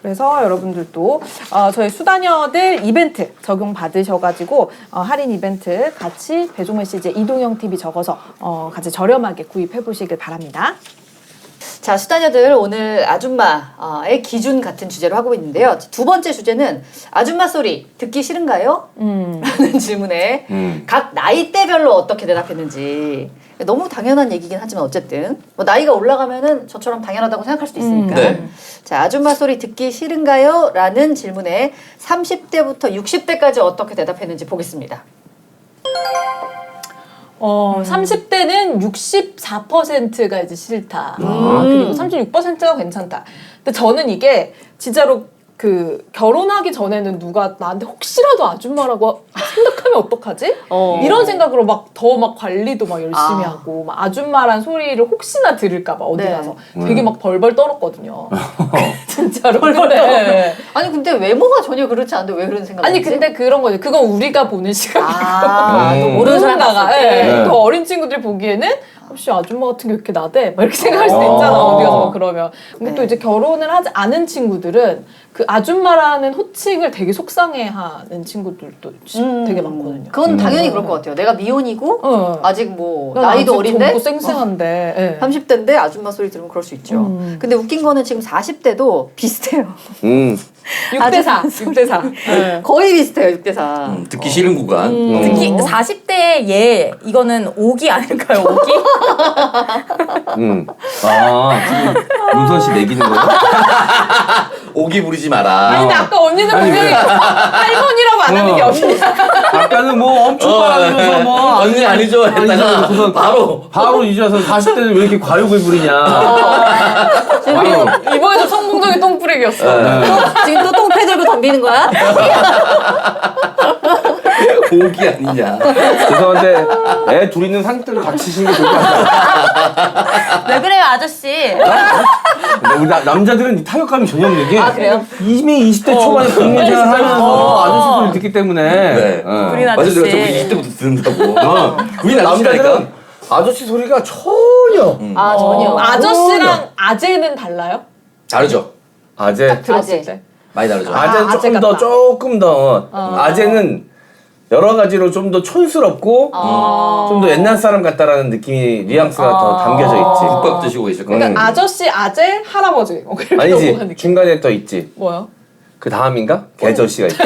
그래서 여러분들도 저희 수다녀들 이벤트 적용 받으셔가지고 할인 이벤트 같이 배송 메시지에 이동형 TV 적어서 같이 저렴하게 구입해 보시길 바랍니다. 자, 수다녀들 오늘 아줌마의 기준 같은 주제로 하고 있는데요. 두 번째 주제는 아줌마 소리 듣기 싫은가요? 라는 질문에 각 나이대별로 어떻게 대답했는지. 너무 당연한 얘기긴 하지만 어쨌든 뭐 나이가 올라가면은 저처럼 당연하다고 생각할 수도 있으니까. 네. 자, 아줌마 소리 듣기 싫은가요? 라는 질문에 30대부터 60대까지 어떻게 대답했는지 보겠습니다. 30대는 64%가 이제 싫다. 그리고 36%가 괜찮다. 근데 저는 이게 진짜로 그 결혼하기 전에는 누가 나한테 혹시라도 아줌마라고 생각하면 어떡하지? 이런 생각으로 막 더 막 관리도 막 열심히 하고 막 아줌마란 소리를 혹시나 들을까 봐 어디 네. 가서 되게 막 벌벌 떨었거든요. 진짜로. 벌벌 떨어. 아니 근데 외모가 전혀 그렇지 않은데 왜 그런 생각을 아니 했지? 근데 그런 거죠. 그건 우리가 보는 시각이고 또 모르는 사람 누군가가 봤을 때. 네. 더 어린 친구들이 보기에는 혹시 아줌마 같은 게 이렇게 나대? 막 이렇게 생각할 수도 있잖아. 어디 가서 막 그러면. 근데 또 이제 결혼을 하지 않은 친구들은 그 아줌마라는 호칭을 되게 속상해하는 친구들도 되게 많거든요. 그건 당연히 그럴 것 같아요. 내가 미혼이고 아직 뭐 난 나이도 아직 어린데 젊고 쌩쌩한데. 예. 30대인데 아줌마 소리 들으면 그럴 수 있죠. 근데 웃긴 거는 지금 40대도 비슷해요. 6대4. 6대4. 거의 비슷해요. 6대4. 듣기 싫은 구간. 특히 40대의 얘 이거는 오기 아닐까요? 오기? 지금 문선 씨 내기는 거야? 오기 부리지 마라. 아니 근데 아까 언니는 분명히 할머니라고 안 하는 게 없냐. 아까는 뭐 엄청 빨아들면서 뭐 언니 아니죠 했다가 아니죠. 바로 잊어서 40대는 왜 이렇게 과욕을 부리냐. 이번에도 성공적인 똥뿌리기였어. 지금 또 똥패 들고 덤비는 거야? 오기 아니냐. 죄송한데 애 둘 있는 상태로 닥치시는 게 좋을 것 같아요. 왜 그래요, 아저씨? 근데 우리 남자들은 이 타격감이 전혀 없는 게 그래요? 이미 20대 초반에 국민생활 하면서 아저씨 소리 듣기 때문에 네. 우리 맞아, 아저씨. 내가 저 20대부터 듣는다고. 우리 남자들은 남자들은 아저씨 소리가 전혀 전혀. 아저씨랑 아재는 달라요? 다르죠. 아재 들었을 아재. 때. 많이 다르죠. 아재는 아재 조금 더 같다. 조금 더 아재는 여러 가지로 좀 더 촌스럽고 좀 더 옛날 사람 같다라는 느낌이 뉘앙스가 더 담겨져 있지. 국밥 드시고 계실 거예요. 그러니까 아저씨, 아재, 할아버지. 이렇게 아니지 넘어가는 느낌. 중간에 또 있지. 뭐요? 그 다음인가? 개저씨가 있지.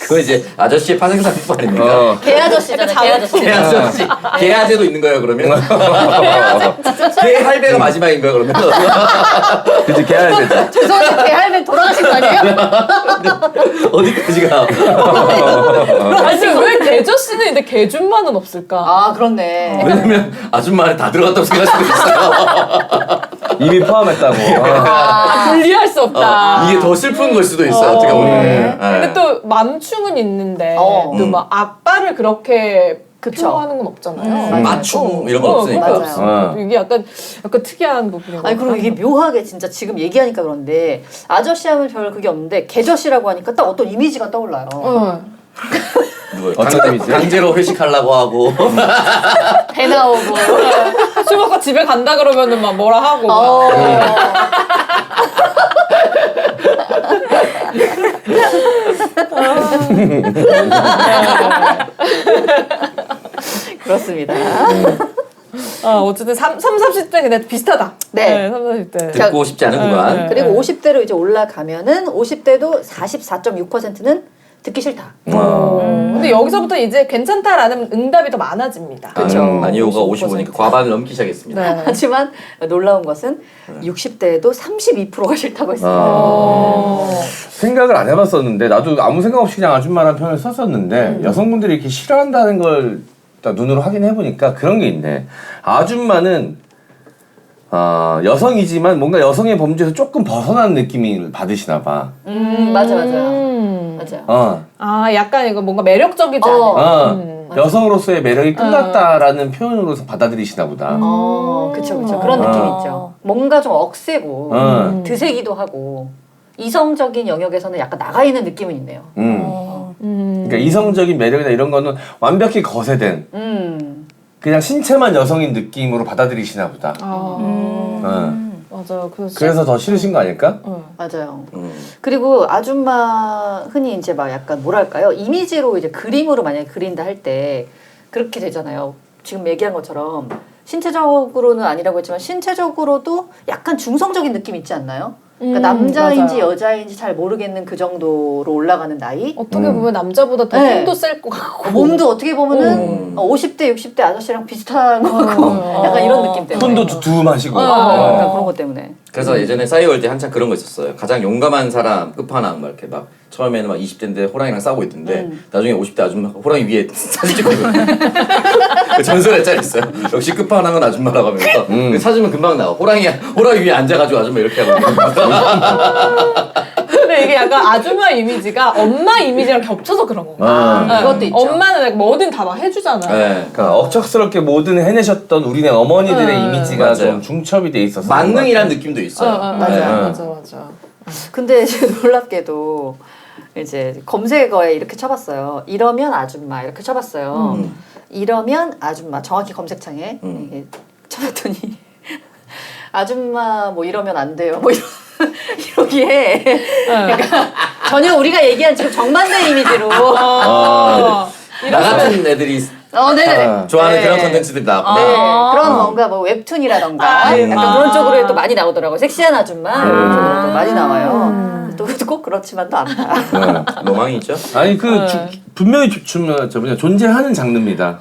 그거 이제 아저씨의 파생상품 아닙니까? 개 아저씨잖아. 개 아저씨. 개 아저씨. 개 아재도 있는 거예요 그러면? 개 할배가 마지막인 거예요 그러면? 그치 개아재. 죄송한데 개 할매 돌아가신 거 아니에요? 어디까지 가? 아니 왜 개저씨는 있는데 개준만은 없을까? 아 그렇네. 왜냐면 아줌마 안에 다 들어갔다고 생각할 수도 있어요. 이미 포함했다고. 분리할 수 없다. 이게 더 슬픈 걸 수도 있어요 어떻게 보면. 근데 또 맘충은 있는데 또 막 아빠를 그렇게 필요하는 건 없잖아요. 맞춤 이런 건 없으니까. 그런 게 없어. 이게 약간 특이한 부분인 것 아니 그리고 이게 묘하게 진짜 지금 얘기하니까 그런데 아저씨 하면 별 그게 없는데 개저씨라고 하니까 딱 어떤 이미지가 떠올라요. 강제로 회식하려고 하고. 배 나오고. 술 먹고 집에 간다 그러면은 막 뭐라 하고. 막. 그렇습니다. 어쨌든 30대 근데 비슷하다. 네. 30대. 듣고 싶지 않은 구간. 네. 그리고 50대로 이제 올라가면은 50대도 44.6%는 듣기 싫다. 근데 여기서부터 이제 괜찮다라는 응답이 더 많아집니다. 그쵸. 아니오가 55니까 과반을 넘기 시작했습니다. 네. 하지만 놀라운 것은 60대에도 32%가 싫다고 했습니다. 생각을 안 해봤었는데 나도 아무 생각 없이 그냥 아줌마라는 표현을 썼었는데 여성분들이 이렇게 싫어한다는 걸 딱 눈으로 확인해보니까 그런 게 있네. 아줌마는 여성이지만 뭔가 여성의 범주에서 조금 벗어난 느낌을 받으시나 봐. 맞아요. 아, 약간 이거 뭔가 매력적이지 않아요. 여성으로서의 매력이 끝났다라는 표현으로서 받아들이시나 보다. 그쵸. 그런 느낌이 있죠. 뭔가 좀 억세고, 드세기도 하고, 이성적인 영역에서는 약간 나가 있는 느낌은 있네요. 그러니까 이성적인 매력이나 이런 거는 완벽히 거세된 그냥 신체만 여성인 느낌으로 받아들이시나 보다. 맞아요. 그래서 더 싫으신 거 아닐까? 맞아요. 그리고 아줌마 흔히 이제 막 약간 뭐랄까요? 이미지로 이제 그림으로 만약에 그린다 할 때 그렇게 되잖아요. 지금 얘기한 것처럼 신체적으로는 아니라고 했지만 신체적으로도 약간 중성적인 느낌 있지 않나요? 그러니까 남자인지 맞아요. 여자인지 잘 모르겠는 그 정도로 올라가는 나이. 어떻게 보면 남자보다 더 네. 힘도 셀 것 같고. 몸도 어떻게 보면은 50대, 60대 아저씨랑 비슷한 거 같고 약간 이런 느낌 때문에. 손도 두툼하시고. 약간 그런 것 때문에. 그래서 예전에 싸이월 때 한참 그런 거 있었어요. 가장 용감한 사람 끝판왕 막 이렇게 막 처음에는 막 20대인데 호랑이랑 싸우고 있던데 나중에 50대 아줌마가 호랑이 위에 사진 찍고 있거든요. 그 전설의 짤 있어요. 역시 끝판왕은 아줌마라고 하면서 찾으면 금방 나와. 호랑이 위에 앉아가지고 아줌마 이렇게 하고 근데 이게 약간 아줌마 이미지가 엄마 이미지랑 겹쳐서 그런 건가? 네. 그것도 있죠. 엄마는 뭐든 다 막 해주잖아요. 네. 그러니까 억척스럽게 뭐든 해내셨던 우리네 어머니들의 이미지가 맞아요. 좀 중첩이 돼 있었어요. 만능이라는 느낌도 있어요. 맞아. 근데 이제 놀랍게도 이제 검색어에 이렇게 쳐봤어요. 이러면 아줌마 이렇게 쳐봤어요. 이러면 아줌마 정확히 검색창에 이게 쳐봤더니 아줌마 뭐 이러면 안 돼요. 뭐 이러기에 그러니까 전혀 우리가 얘기한 지금 정반대 이미지로 나 같은 애들이 네네. 좋아하는 네. 그런 컨텐츠들이 나왔고. 네, 그런 뭔가 뭐 웹툰이라던가 약간 그런 쪽으로 또 많이 나오더라고요. 섹시한 아줌마 이런 쪽으로 또 많이 나와요. 또 꼭 그렇지만도 않다. 로망이죠. 아니 분명히 존재하는 장르입니다.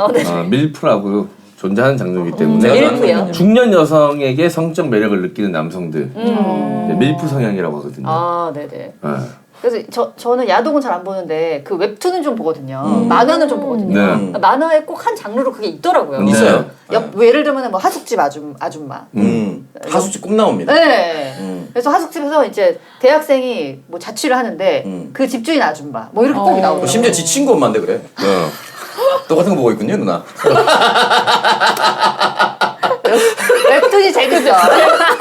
밀프라고 존재하는 장르이기 때문에 밀프요? 중년 여성에게 성적 매력을 느끼는 남성들 밀프 성향이라고 하거든요. 아, 네네. 네. 그래서 저는 야동은 잘 안 보는데 그 웹툰은 좀 보거든요. 만화는 좀 보거든요. 네. 만화에 꼭 한 장르로 그게 있더라고요. 있어요. 뭐 예를 들면 뭐 하숙집 아줌마. 하숙집 꼭 나옵니다. 네. 그래서 하숙집에서 이제 대학생이 뭐 자취를 하는데 그 집주인 아줌마 뭐 이렇게 꼭 나오고. 심지어 지 친구 엄마인데 그래. 똑같은 거 보고 있군요, 누나. 웹툰이 재밌어.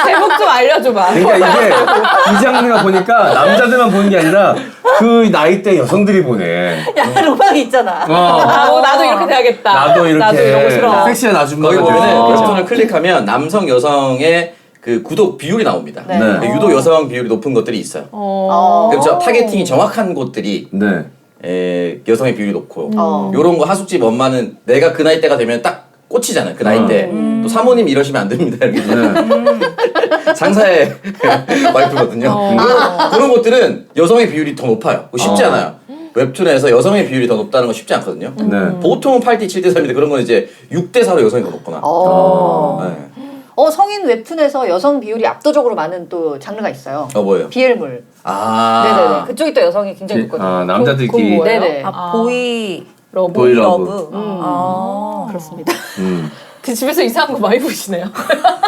제목 좀 알려줘봐. 그러니까 이게 이 장르가 보니까 남자들만 보는 게 아니라 그 나이대 여성들이 보네. 약간 로망이 있잖아. 나도 이렇게 돼야겠다. 나도 이렇게 이러고 싶어. 섹시한 아줌마가 거기 보면 되고. 그 버튼을 클릭하면 남성 여성의 그 구독 비율이 나옵니다. 네. 네. 유독 여성 비율이 높은 것들이 있어요. 그럼 저 타겟팅이 정확한 곳들이 네. 여성의 비율이 높고 어. 요런 거 하숙집 엄마는 내가 그 나이대가 되면 딱 꽂히잖아요. 그 나이대. 또 사모님 이러시면 안 됩니다. 이렇게 장사의 와이프거든요. 그런 것들은 여성의 비율이 더 높아요. 그거 쉽지 않아요. 웹툰에서 여성의 비율이 더 높다는 건 쉽지 않거든요. 네. 보통은 8대 7대 3인데 그런 건 이제 6대 4로 여성이 더 높거나. 네. 성인 웹툰에서 여성 비율이 압도적으로 많은 또 장르가 있어요. 뭐예요? BL물. 아. 네네네. 그쪽이 또 여성이 굉장히 높거든요. 남자들끼리. 뭐예요? 네네. 보이 보이 러브. 그렇습니다. 그 집에서 이상한 거 많이 보시네요.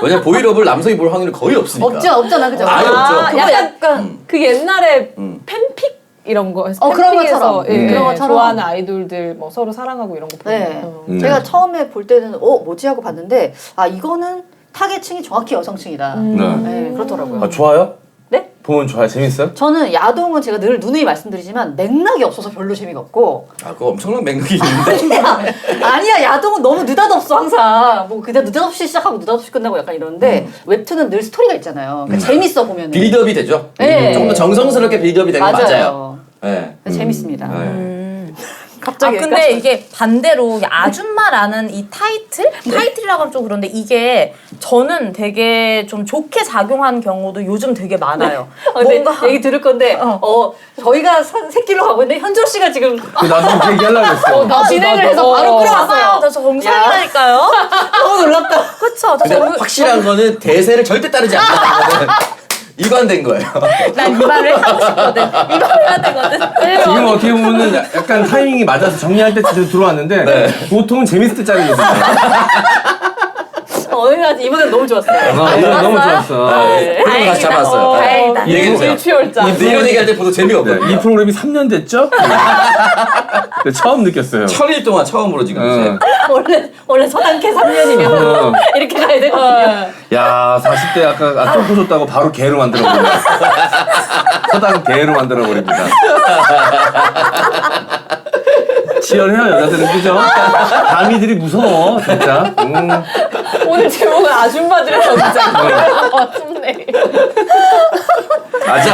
왜냐면 보이러브를 남성이 볼 확률이 거의 없으니까. 없잖아, 그죠? 아예 없죠. 약간 그 옛날에 팬픽 이런 거 그런 팬픽에서 것처럼. 그런 것처럼. 좋아하는 아이돌들 뭐 서로 사랑하고 이런 거 네. 보면 제가 처음에 볼 때는 뭐지 하고 봤는데 이거는 타겟층이 정확히 여성층이다. 네, 그렇더라고요. 좋아요? 네? 보면 좋아요. 재밌어요? 저는 야동은 제가 늘 누누이 말씀드리지만 맥락이 없어서 별로 재미가 없고. 아 그거 엄청난 맥락이 있는데. 아니야 야동은 너무 느닷없어 항상. 뭐 그냥 느닷없이 시작하고 느닷없이 끝나고 약간 이러는데 웹툰은 늘 스토리가 있잖아요. 그러니까 재밌어 보면은. 빌드업이 되죠. 네. 조금 더 정성스럽게 빌드업이 되는 거 맞아요. 네. 재밌습니다. 갑자기 근데 이게 반대로 아줌마라는 이 타이틀이라고 하면 좀 그런데 이게 저는 되게 좀 좋게 작용한 경우도 요즘 되게 많아요. 근데 얘기 들을 건데 저희가 새끼로 가고 있는데 현정 씨가 지금 나도 그 얘기 하려고 했어. 진행을 해서 바로 끌어왔어요. 봐봐요. 저 정상이라니까요. 너무 놀랍다. 그쵸. 근데 확실한 거는 대세를 절대 따르지 않는다는 거는 일관된 거예요. 난 이 말을 하고 싶거든. 이 말을 해야 되거든. 지금 어떻게 보면은 약간 타이밍이 맞아서 정리할 때쯤 들어왔는데 보통은 재밌을 때 자르거든요. 이번엔 너무 좋았어요. 너무 좋았어. 그런 거 다시 잡았어요. 다행이다. 이 얘기해주세요. 일취월장. 이런 얘기할 때 보통 재미가 없거든요. 이 프로그램이 3년 됐죠? 네, 처음 느꼈어요. 1000일 동안 처음으로 지금 이제 원래 서당캐 3년이면 이렇게 가야 되거든요. 야 40대 아까 좀 보셨다고 바로 개로 만들어버립니다. 서당 개로 만들어버립니다. 치열해요 여자들은 그죠? 다미들이 무서워 진짜. 오늘 제목은 아줌마들의 전쟁. 좋네. 아직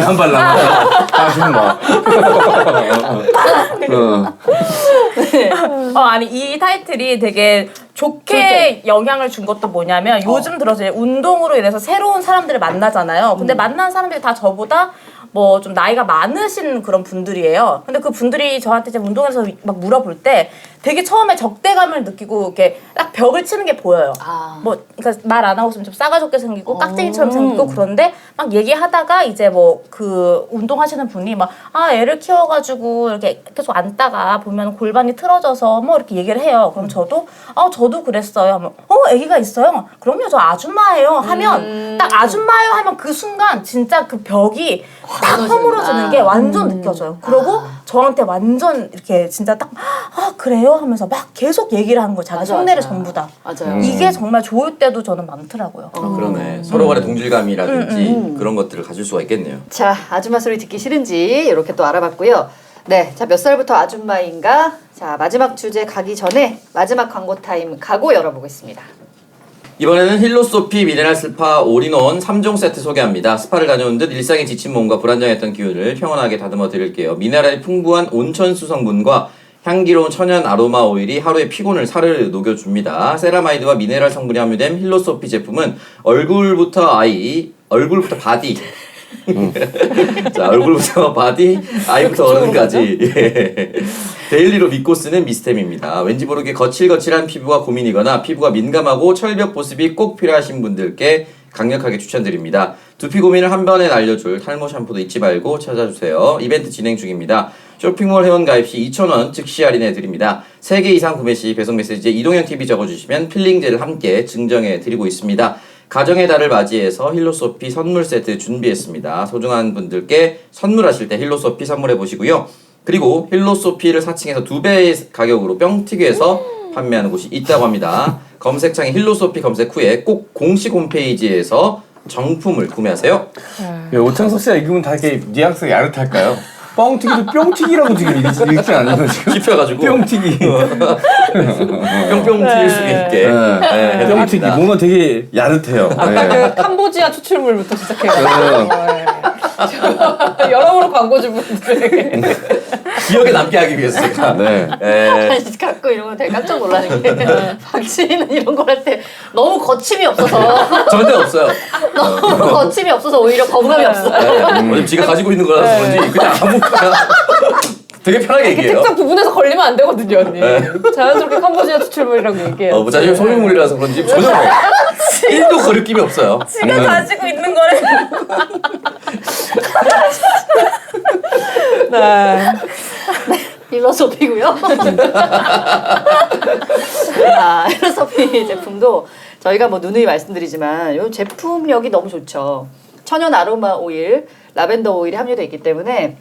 한 발 남았어. 아줌마. 아니 이 타이틀이 되게 좋게 영향을 준 것도 뭐냐면 요즘 들어서 이제 운동으로 인해서 새로운 사람들을 만나잖아요. 근데 만난 사람들이 다 저보다 뭐 좀 나이가 많으신 그런 분들이에요. 근데 그 분들이 저한테 이제 운동에서 막 물어볼 때 되게 처음에 적대감을 느끼고 이렇게 딱 벽을 치는 게 보여요. 뭐 그러니까 말 안 하고 있으면 좀 싸가지없게 생기고 깍쟁이처럼 생기고 그런데 막 얘기하다가 이제 뭐 그 운동하시는 분이 막 애를 키워가지고 이렇게 계속 앉다가 보면 골반이 틀어져서 뭐 이렇게 얘기를 해요. 그럼 저도 저도 그랬어요. 하면 애기가 있어요. 그럼요 저 아줌마예요. 하면 딱 아줌마예요 하면 그 순간 진짜 그 벽이 딱 허물어지는 게 완전 느껴져요. 그리고 저한테 완전 이렇게 진짜 딱 그래요 하면서 막 계속 얘기를 하는 거예요. 자기 속내를 전부 다. 맞아요. 이게 정말 좋을 때도 저는 많더라고요. 그러네. 서로 간의 동질감이라든지 그런 것들을 가질 수가 있겠네요. 자, 아줌마 소리 듣기 싫은지 이렇게 또 알아봤고요. 네, 자, 몇 살부터 아줌마인가? 자, 마지막 주제 가기 전에 마지막 광고 타임 가고 열어보겠습니다. 이번에는 힐로소피 미네랄 스파 올인원 3종 세트 소개합니다. 스파를 다녀온 듯 일상에 지친 몸과 불안정했던 기운을 평온하게 다듬어 드릴게요. 미네랄이 풍부한 온천수 성분과 향기로운 천연 아로마 오일이 하루의 피곤을 사르르 녹여줍니다. 세라마이드와 미네랄 성분이 함유된 힐로소피 제품은 얼굴부터 바디 자, 얼굴부터 바디, 아이부터 어른까지 데일리로 믿고 쓰는 미스템입니다. 왠지 모르게 거칠거칠한 피부가 고민이거나 피부가 민감하고 철벽 보습이 꼭 필요하신 분들께 강력하게 추천드립니다. 두피 고민을 한 번에 날려줄 탈모 샴푸도 잊지 말고 찾아주세요. 이벤트 진행 중입니다. 쇼핑몰 회원 가입 시 2,000원 즉시 할인해드립니다. 3개 이상 구매 시 배송 메시지에 이동현TV 적어주시면 필링제를 함께 증정해드리고 있습니다. 가정의 달을 맞이해서 힐로소피 선물 세트 준비했습니다. 소중한 분들께 선물하실 때 힐로소피 선물해보시고요. 그리고 힐로소피를 4층에서 2배의 가격으로 뻥튀기해서 판매하는 곳이 있다고 합니다. 검색창에 힐로소피 검색 후에 꼭 공식 홈페이지에서 정품을 구매하세요. 오창석 씨가 읽으면 다 이렇게 뉘앙스가 야릇할까요? 뻥튀기도 뿅튀기라고 지금 읽지 않는 지금? 씹혀가지고 뿅튀기. 뿅뿅 튀길 수 있게 뿅튀기. 뭔가 되게 야릇해요. 네. 캄보지아 추출물부터 시작해요. 여러모로 광고주분들에게. 기억에 남게 하기 위해서 제가 아니, 갖고 이런 거 되게 깜짝 놀라는 게 박지희는 이런 걸 할 때 너무 거침이 없어서 절대 없어요. 너무 거침이 없어서 오히려 거부감이 없어. 어차피 지가 가지고 있는 거라서 그런지 그냥 아무거나 되게 편하게 얘기해요. 특정 부분에서 걸리면 안 되거든요, 언니. 자연스럽게 캄보지아 추출물이라고 얘기해요. 뭐 자신이 소유물이라서 그런지 전혀 1도 거리낌이 없어요. 지가 가지고 있는 거를 네. 힐로소피고요. 힐로소피 제품도 저희가 뭐 누누이 말씀드리지만 이 제품력이 너무 좋죠. 천연 아로마 오일, 라벤더 오일이 함유되어 있기 때문에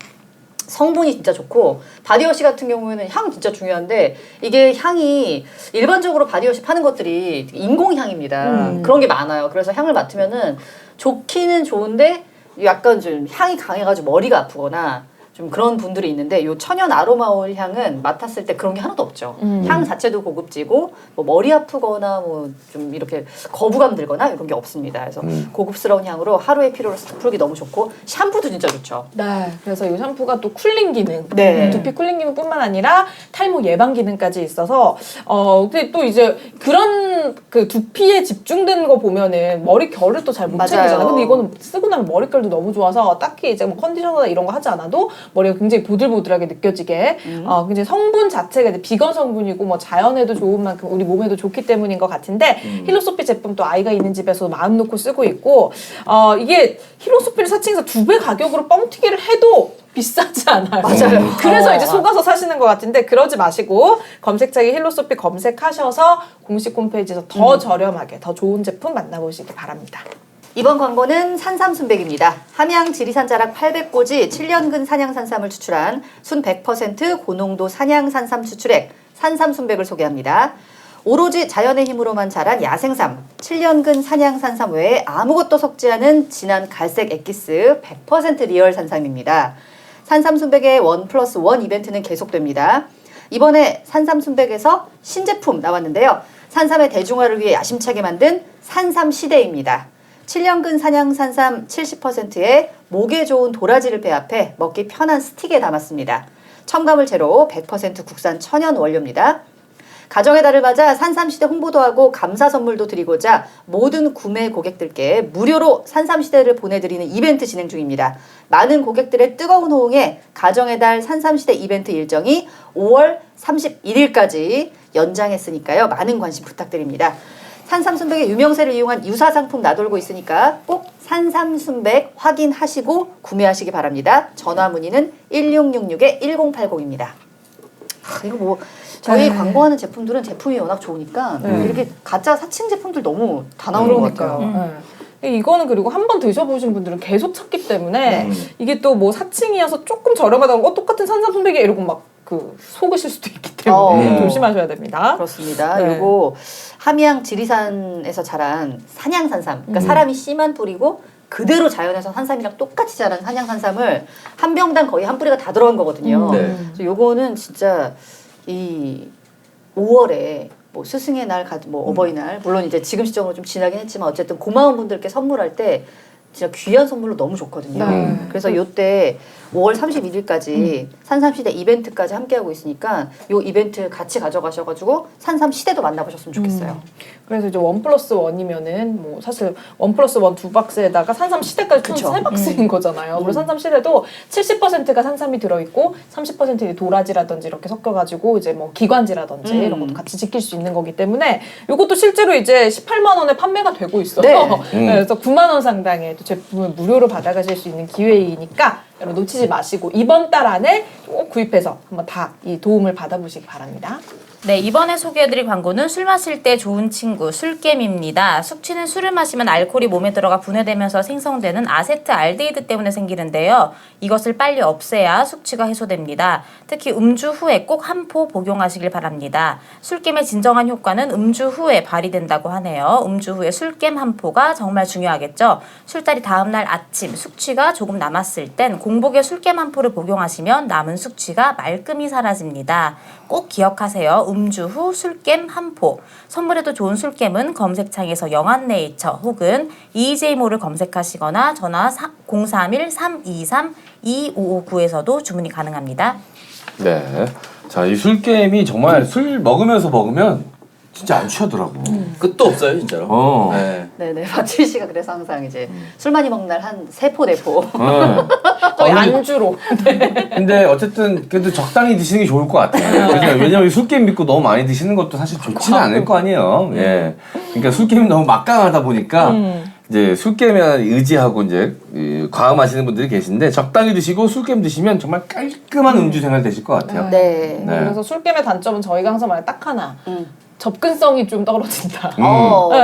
성분이 진짜 좋고 바디워시 같은 경우에는 향 진짜 중요한데 이게 향이 일반적으로 바디워시 파는 것들이 인공향입니다. 그런 게 많아요. 그래서 향을 맡으면은 좋기는 좋은데 약간 좀 향이 강해가지고 머리가 아프거나 좀 그런 분들이 있는데 요 천연 아로마 오일 향은 맡았을 때 그런 게 하나도 없죠. 향 자체도 고급지고 뭐 머리 아프거나 뭐 좀 이렇게 거부감 들거나 이런 게 없습니다. 그래서 고급스러운 향으로 하루의 피로를 싹 풀기 너무 좋고 샴푸도 진짜 좋죠. 네, 그래서 이 샴푸가 또 쿨링 기능, 네. 두피 쿨링 기능뿐만 아니라 탈모 예방 기능까지 있어서 근데 또 이제 그런 그 두피에 집중된 거 보면은 머리 결을 또 잘 못 맞아요. 챙기잖아요. 근데 이거는 쓰고 나면 머릿결도 너무 좋아서 딱히 이제 뭐 컨디셔너나 이런 거 하지 않아도 머리가 굉장히 보들보들하게 느껴지게 굉장히 성분 자체가 이제 비건 성분이고 뭐 자연에도 좋은 만큼 우리 몸에도 좋기 때문인 것 같은데 힐로소피 제품 또 아이가 있는 집에서 마음 놓고 쓰고 있고 이게 힐로소피를 사칭해서 2배 가격으로 뻥튀기를 해도 비싸지 않아요. 맞아요. 그래서 이제 속아서 사시는 것 같은데 그러지 마시고 검색창에 힐로소피 검색하셔서 공식 홈페이지에서 더 저렴하게 더 좋은 제품 만나보시기 바랍니다. 이번 광고는 산삼순백입니다. 함양 지리산 자락 800고지 7년근 산양산삼을 추출한 순 100% 고농도 산양산삼 추출액 산삼순백을 소개합니다. 오로지 자연의 힘으로만 자란 야생삼, 7년근 산양산삼 외에 아무것도 섞지 않은 진한 갈색 엑기스 100% 리얼 산삼입니다. 산삼순백의 1+1 이벤트는 계속됩니다. 이번에 산삼순백에서 신제품 나왔는데요. 산삼의 대중화를 위해 야심차게 만든 산삼시대입니다. 7년근 산양산삼 70%에 목에 좋은 도라지를 배합해 먹기 편한 스틱에 담았습니다. 첨가물 제로 100% 국산 천연 원료입니다. 가정의 달을 맞아 산삼시대 홍보도 하고 감사 선물도 드리고자 모든 구매 고객들께 무료로 산삼시대를 보내드리는 이벤트 진행 중입니다. 많은 고객들의 뜨거운 호응에 가정의 달 산삼시대 이벤트 일정이 5월 31일까지 연장했으니까요. 많은 관심 부탁드립니다. 산삼순백의 유명세를 이용한 유사 상품 나돌고 있으니까 꼭 산삼순백 확인하시고 구매하시기 바랍니다. 전화 문의는 1666-1080입니다. 이거 뭐 저희 광고하는 제품들은 제품이 워낙 좋으니까 이렇게 가짜 사칭 제품들 너무 다 나오는 것 같아요. 이거는 그리고 한 번 드셔보신 분들은 계속 찾기 때문에 이게 또 뭐 사칭이어서 조금 저렴하다고 똑같은 산삼순백이야 이러고 막 그 속으실 수도 있기 때문에 조심하셔야 됩니다. 그렇습니다. 네. 요거 함양 지리산에서 자란 산양산삼, 그러니까 사람이 씨만 뿌리고 그대로 자연에서 산삼이랑 똑같이 자란 산양산삼을 한 병당 거의 한 뿌리가 다 들어간 거거든요. 네. 그래서 요거는 진짜 이 5월에 뭐 스승의 날, 뭐 어버이날, 물론 이제 지금 시점으로 좀 지나긴 했지만 어쨌든 고마운 분들께 선물할 때 진짜 귀한 선물로 너무 좋거든요. 그래서 요때 5월 31일까지 산삼시대 이벤트까지 함께하고 있으니까 요 이벤트 같이 가져가셔가지고 산삼시대도 만나보셨으면 좋겠어요. 그래서 이제 1+1이면은 뭐 사실 1+1 두 박스에다가 산삼 시대까지 총 그쵸. 3박스인 거잖아요. 그리고 산삼 시대도 70%가 산삼이 들어있고 30% 도라지라든지 이렇게 섞여가지고 이제 뭐 기관지라든지 이런 것도 같이 지킬 수 있는 거기 때문에 이것도 실제로 이제 18만 원에 판매가 되고 있어요. 네. 그래서 9만 원 상당의 또 제품을 무료로 받아가실 수 있는 기회이니까 여러분 놓치지 마시고 이번 달 안에 꼭 구입해서 한번 다 이 도움을 받아보시기 바랍니다. 네, 이번에 소개해드릴 광고는 술 마실 때 좋은 친구 술겜입니다. 숙취는 술을 마시면 알코올이 몸에 들어가 분해되면서 생성되는 아세트알데히드 때문에 생기는데요. 이것을 빨리 없애야 숙취가 해소됩니다. 특히 음주 후에 꼭 한 포 복용하시길 바랍니다. 술겜의 진정한 효과는 음주 후에 발휘된다고 하네요. 음주 후에 술겜 한 포가 정말 중요하겠죠. 술자리 다음날 아침 숙취가 조금 남았을 땐 공복에 술겜 한 포를 복용하시면 남은 숙취가 말끔히 사라집니다. 꼭 기억하세요. 음주 후 술겜 한 포. 선물에도 좋은 술겜은 검색창에서 영한네이처 혹은 EJ모를 검색하시거나 전화 031-323-2559에서도 주문이 가능합니다. 네. 자, 이 술게임이 정말 술 먹으면 진짜 안 취하더라고. 끝도 없어요 진짜로. 네. 네네. 박지희 씨가 그래서 항상 이제 술 많이 먹는 날 한 3포, 4포. 거의 안주로. 근데 어쨌든 그래도 적당히 드시는 게 좋을 것 같아요. 왜냐면 술게임 믿고 너무 많이 드시는 것도 사실 좋지는 않을 거 아니에요. 예. 그러니까 술게임이 너무 막강하다 보니까 이제 술게임에 의지하고 이제 과음하시는 분들이 계신데 적당히 드시고 술게임 드시면 정말 깔끔한 음주 생활 되실 것 같아요. 네. 네. 그래서 술겜의 단점은 저희가 항상 말해 딱 하나. 접근성이 좀 떨어진다. 그쵸.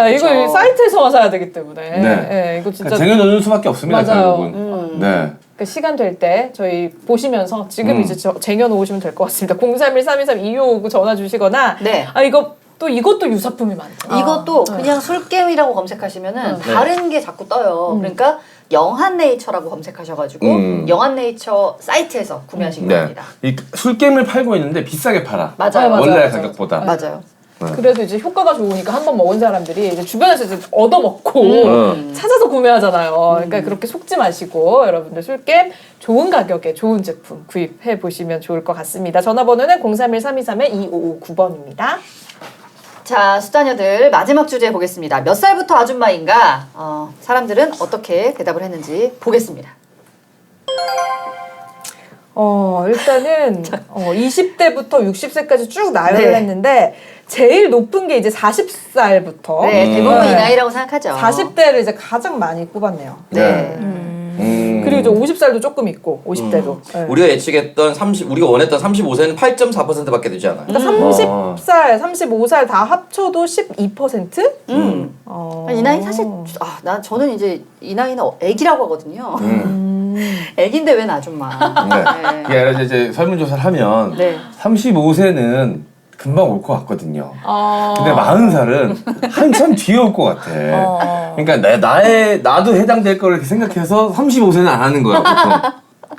이거 사이트에서 사야 되기 때문에. 네. 이거 진짜 쟁여놓을 수밖에 없습니다. 맞아요. 결국은. 네. 그 시간 될 때 저희 보시면서 지금 이제 쟁여놓으시면 될 것 같습니다. 031-323-2559 전화 주시거나 네. 이것도 유사품이 많죠. 이것도 그냥 술게임이라고 검색하시면은 다른 게 자꾸 떠요. 그러니까 영한네이처라고 검색하셔가지고 영한네이처 사이트에서 구매하시기 바랍니다. 이 술게임을 팔고 있는데 비싸게 팔아. 맞아요. 맞아요. 원래 맞아요. 가격보다. 맞아요. 그래도 이제 효과가 좋으니까 한 번 먹은 사람들이 이제 주변에서 이제 얻어먹고 찾아서 구매하잖아요. 그러니까 그렇게 속지 마시고 여러분들 술게임 좋은 가격에 좋은 제품 구입해 보시면 좋을 것 같습니다. 전화번호는 031-323-2559번입니다. 자, 수다녀들 마지막 주제 보겠습니다. 몇 살부터 아줌마인가? 사람들은 어떻게 대답을 했는지 보겠습니다. 일단은 20대부터 60세까지 쭉 나열을 네. 했는데 제일 높은 게 이제 40살부터 네, 대부분 이 나이라고 생각하죠. 40대를 이제 가장 많이 꼽았네요. 네. 그리고 이제 50살도 조금 있고 50대도. 네. 우리가 예측했던 우리가 원했던 35세는 8.4%밖에 되지 않아요. 그러니까 30살, 35살 다 합쳐도 12%? 이 나이 사실 저는 이제 이 나이는 애기라고 하거든요. 애기인데 웬 아줌마. 네. 이게 아니라 이제 설문조사를 하면 네. 35세는 금방 올 것 같거든요. 근데 40살은 한참 뒤에 올 것 같아. 그러니까 나도 해당될 거를 이렇게 생각해서 35세는 안 하는 거야, 보통.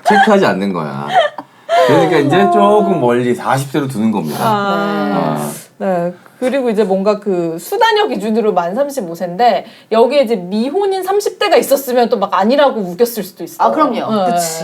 체크하지 않는 거야. 그러니까 이제 조금 멀리 40세로 두는 겁니다. 네. 그리고 이제 뭔가 그 수단여 기준으로 만 35세인데 여기에 이제 미혼인 30대가 있었으면 또 막 아니라고 우겼을 수도 있어요. 그럼요.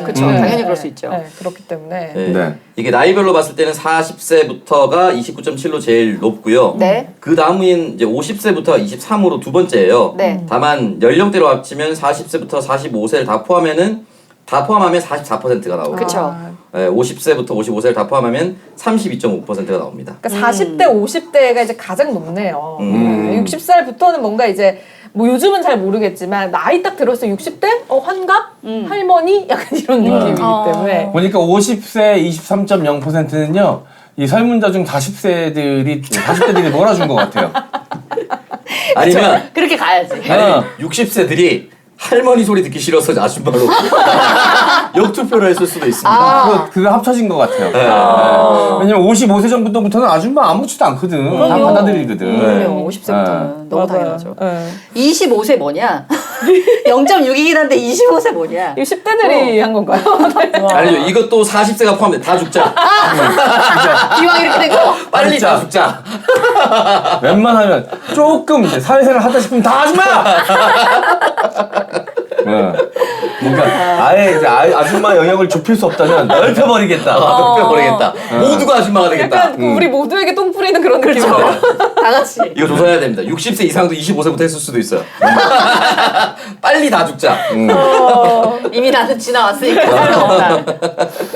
그쵸. 당연히 그럴 수 있죠. 네, 그렇기 때문에. 네. 네. 이게 나이별로 봤을 때는 40세부터가 29.7로 제일 높고요. 네. 그 다음인 이제 50세부터 23으로 두 번째예요. 네. 다만 연령대로 합치면 40세부터 45세를 다 포함하면 44%가 나오고 그쵸. 50세부터 55세를 다 포함하면 32.5%가 나옵니다. 그러니까 40대, 50대가 이제 가장 높네요. 60살부터는 뭔가 이제 뭐 요즘은 잘 모르겠지만 나이 딱 들었을 때 60대? 환갑? 할머니? 약간 이런 느낌이기 때문에. 보니까 50세 23.0%는요, 이 설문자 중 40세들이 몰아준 것 같아요. 아니면 그렇게 가야지. 60세들이 할머니 소리 듣기 싫어서 아줌마로 역투표를 했을 수도 있습니다. 그거 합쳐진 것 같아요. 왜냐면 55세 전부터는 아줌마 아무렇지도 않거든. 다 받아들이거든. 그럼요. 50세부터는 너무 맞아요. 당연하죠. 네. 25세 뭐냐? 0.6이긴 한데 25세 뭐냐? 이거 10대들이 한 건가요? 아니죠. 이것도 40세가 포함돼. 다 죽자. 기왕 이렇게 된 거. 빨리 진짜. 다 죽자. 웬만하면 조금 이제 사회생활 하다 싶으면 다 아줌마! 그러니까 아예 이제 아줌마 영역을 좁힐 수 없다면 넓혀버리겠다. 뼈버리겠다. 모두가 아줌마가 되겠다. 약간 우리 모두에게 똥 뿌리는 그런 그렇죠. 느낌으로. 다 같이. 이거 조사해야 됩니다. 60세 이상도 25세부터 했을 수도 있어요. 빨리 다 죽자. 이미 나는 지나왔으니까 상관없다.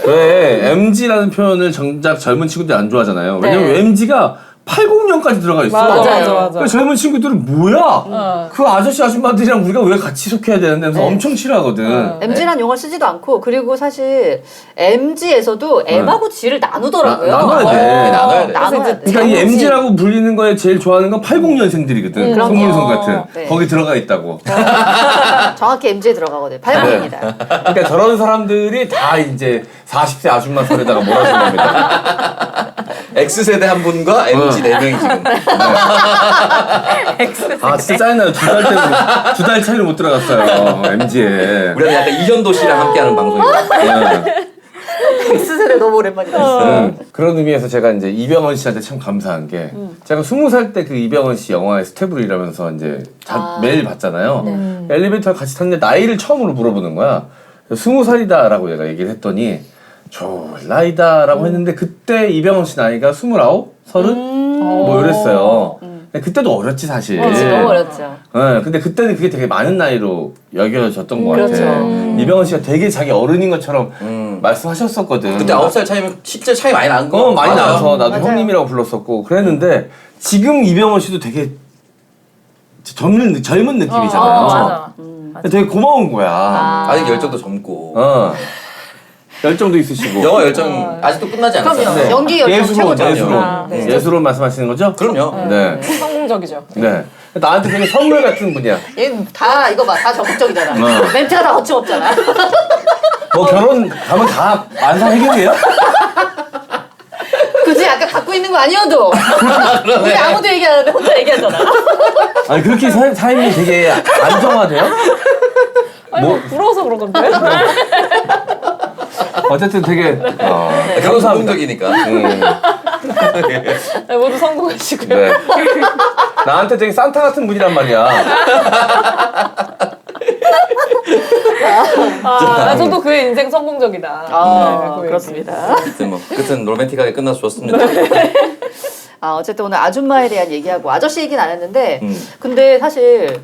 왜 MG라는 표현을 정작 젊은 친구들이 안 좋아하잖아요. 왜냐면 네. MG가 80년까지 들어가 있어. 맞아요. 그러니까 젊은 친구들은 뭐야? 그 아저씨 아줌마들이랑 우리가 왜 같이 속해야 되는데 그래서 엄청 싫어하거든. MG란 용어를 쓰지도 않고 그리고 사실 MG에서도 M하고 G를 나누더라고요. 나눠야 돼. 나눠야 돼. 나눠야 돼. 그러니까 이 MG라고 불리는 거에 제일 좋아하는 건 80년생들이거든. 그럼요. 송문성 같은. 네. 거기 들어가 있다고. 정확히 MG에 들어가거든요. 80입니다. 그러니까 저런 사람들이 다 이제 40세 아줌마 선에다가 몰아준 겁니다. X세대 한 분과 MG 4명이 지금. 아 진짜 짜증나요. 두 달 차이로 못 들어갔어요. MG에. 우리는 약간 이현도 씨랑 함께하는 방송입니다. X세대 너무 오랜만이다. 그런 의미에서 제가 이제 이병헌 씨한테 참 감사한 게 제가 20살 때 그 이병헌 씨 영화의 스텝으로 일하면서 이제 매일 봤잖아요. 엘리베이터 같이 탔는데 나이를 처음으로 물어보는 거야. 20살이다라고 얘가 얘기를 했더니 졸라이다라고 했는데 그때 이병헌 씨 나이가 29? 30? 뭐 이랬어요. 근데 그때도 어렸지 사실. 너무 어렵죠. 네, 근데 그때는 그게 되게 많은 나이로 여겨졌던 것 그렇죠. 같아. 이병헌 씨가 되게 자기 어른인 것처럼 말씀하셨었거든. 그때 9살 차이면 실제 차이 많이 난 거. 많이 맞아요. 나서 나도 맞아요. 형님이라고 불렀었고 그랬는데 지금 이병헌 씨도 되게 젊은 느낌이잖아요. 맞아. 되게 고마운 거야. 아직 열정도 젊고. 열정도 있으시고. 영화 열정 아직도 끝나지 않았어요. 그럼요. 연기 열정 예술로 최고죠. 예술로 말씀하시는 거죠? 그럼요. 네. 성공적이죠. 네. 나한테 되게 선물 같은 분이야. 얘는 다 이거 봐. 다 적극적이잖아. 멘트가 다 거침없잖아. 뭐 결혼 가면 다 만사 해결이에요? 굳이 아까 갖고 있는 거 아니어도 우리 아무도 얘기 안 하는데 혼자 얘기하잖아. 아니 그렇게 삶이 되게 안정화돼요? 아니 뭐 부러워서 그런 건데. 어쨌든 되게 그건 성공적이니까. 네, 모두 성공하시고요. 네. 나한테 되게 산타 같은 분이란 말이야. 저도 그의 인생 성공적이다. 네, 그 얘기. 그렇습니다. 하여튼 뭐 끝은 로맨틱하게 끝나서 좋았습니다. 어쨌든 오늘 아줌마에 대한 얘기하고 아저씨 얘기는 안 했는데 근데 사실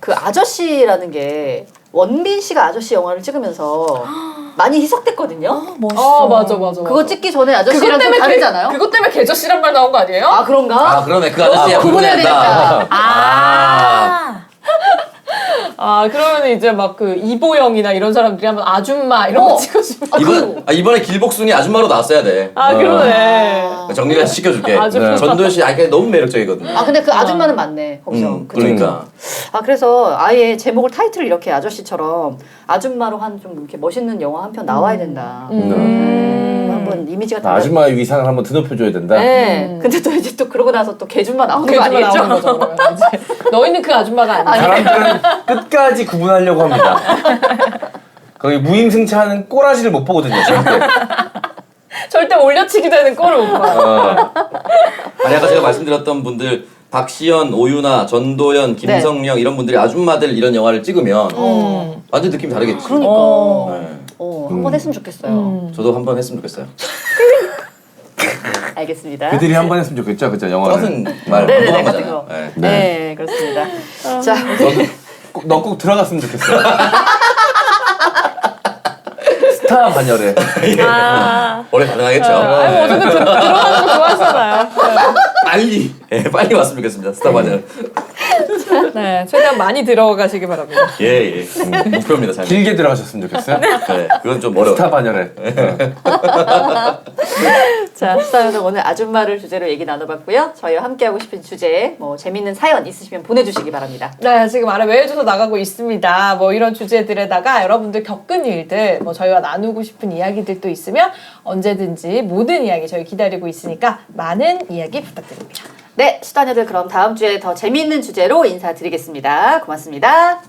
그 아저씨라는 게 원빈 씨가 아저씨 영화를 찍으면서 많이 희석됐거든요. 멋있어. 맞아. 그거 찍기 전에 아저씨랑 좀 다르잖아요. 그것 때문에 개저씨란 말 나온 거 아니에요? 아 그런가? 아 그러네 그 아저씨야 구분해야 되겠다. 그러면 이제 막 그 이보영이나 이런 사람들이 하면 아줌마 이런 거 찍어주면. 이번에 길복순이 아줌마로 나왔어야 돼. 그러네. 정리가 시켜줄게. 아줌마. 전도연 씨 그냥 너무 매력적이거든요. 근데 그 아줌마는 맞네 거기서. 그죠? 그러니까. 그래서 아예 제목을 타이틀을 이렇게 아저씨처럼 아줌마로 한 좀 이렇게 멋있는 영화 한 편 나와야 된다. 한번 이미지가 달라. 아줌마의 위상을 한번 드높여줘야 된다. 네. 근데 또 이제 또 그러고 나서 또 개줌마 나오는 거 아줌마 아니겠죠? 나오는 거죠. 그러면 이제. 너희는 그 아줌마가 아니야. 사람들은 끝까지 구분하려고 합니다. 거기 무임승차하는 꼬라지를 못 보거든요. 절대. 절대 올려치기 되는 꼴을 못 봐요. 아니 아까 제가 말씀드렸던 분들 박시연, 오유나, 전도연, 김성령 이런 분들이 아줌마들 이런 영화를 찍으면 완전 느낌이 다르겠지. 그러니까. 네. 한번 했으면 좋겠어요. 저도 한 번 했으면 좋겠어요. 알겠습니다. 그들이 한 번 했으면 좋겠죠, 그죠 영화는. 똑같은 말 네네네, 반복한 같은 거잖아요. 거. 네. 네, 그렇습니다. 자, 너 꼭 들어갔으면 좋겠어. 스타 반열에. 오래 가능하겠죠. 아니 어쨌든 들어가는 거 좋아하시잖아요. 빨리 왔으면 좋겠습니다. 스타 반열. 네, 최대한 많이 들어가시기 바랍니다. 예. 목표입니다. 삶이. 길게 들어가셨으면 좋겠어요. 네, 그건 좀 어려워. 스타 반열에. 자, 스타연은 오늘 아줌마를 주제로 얘기 나눠봤고요. 저희와 함께하고 싶은 주제, 뭐 재밌는 사연 있으시면 보내주시기 바랍니다. 네, 지금 아래 메일 주소 나가고 있습니다. 뭐 이런 주제들에다가 여러분들 겪은 일들, 뭐 저희와 나누고 싶은 이야기들도 있으면 언제든지 모든 이야기 저희 기다리고 있으니까 많은 이야기 부탁드립니다. 네, 수다녀들 그럼 다음 주에 더 재미있는 주제로 인사드리겠습니다. 고맙습니다.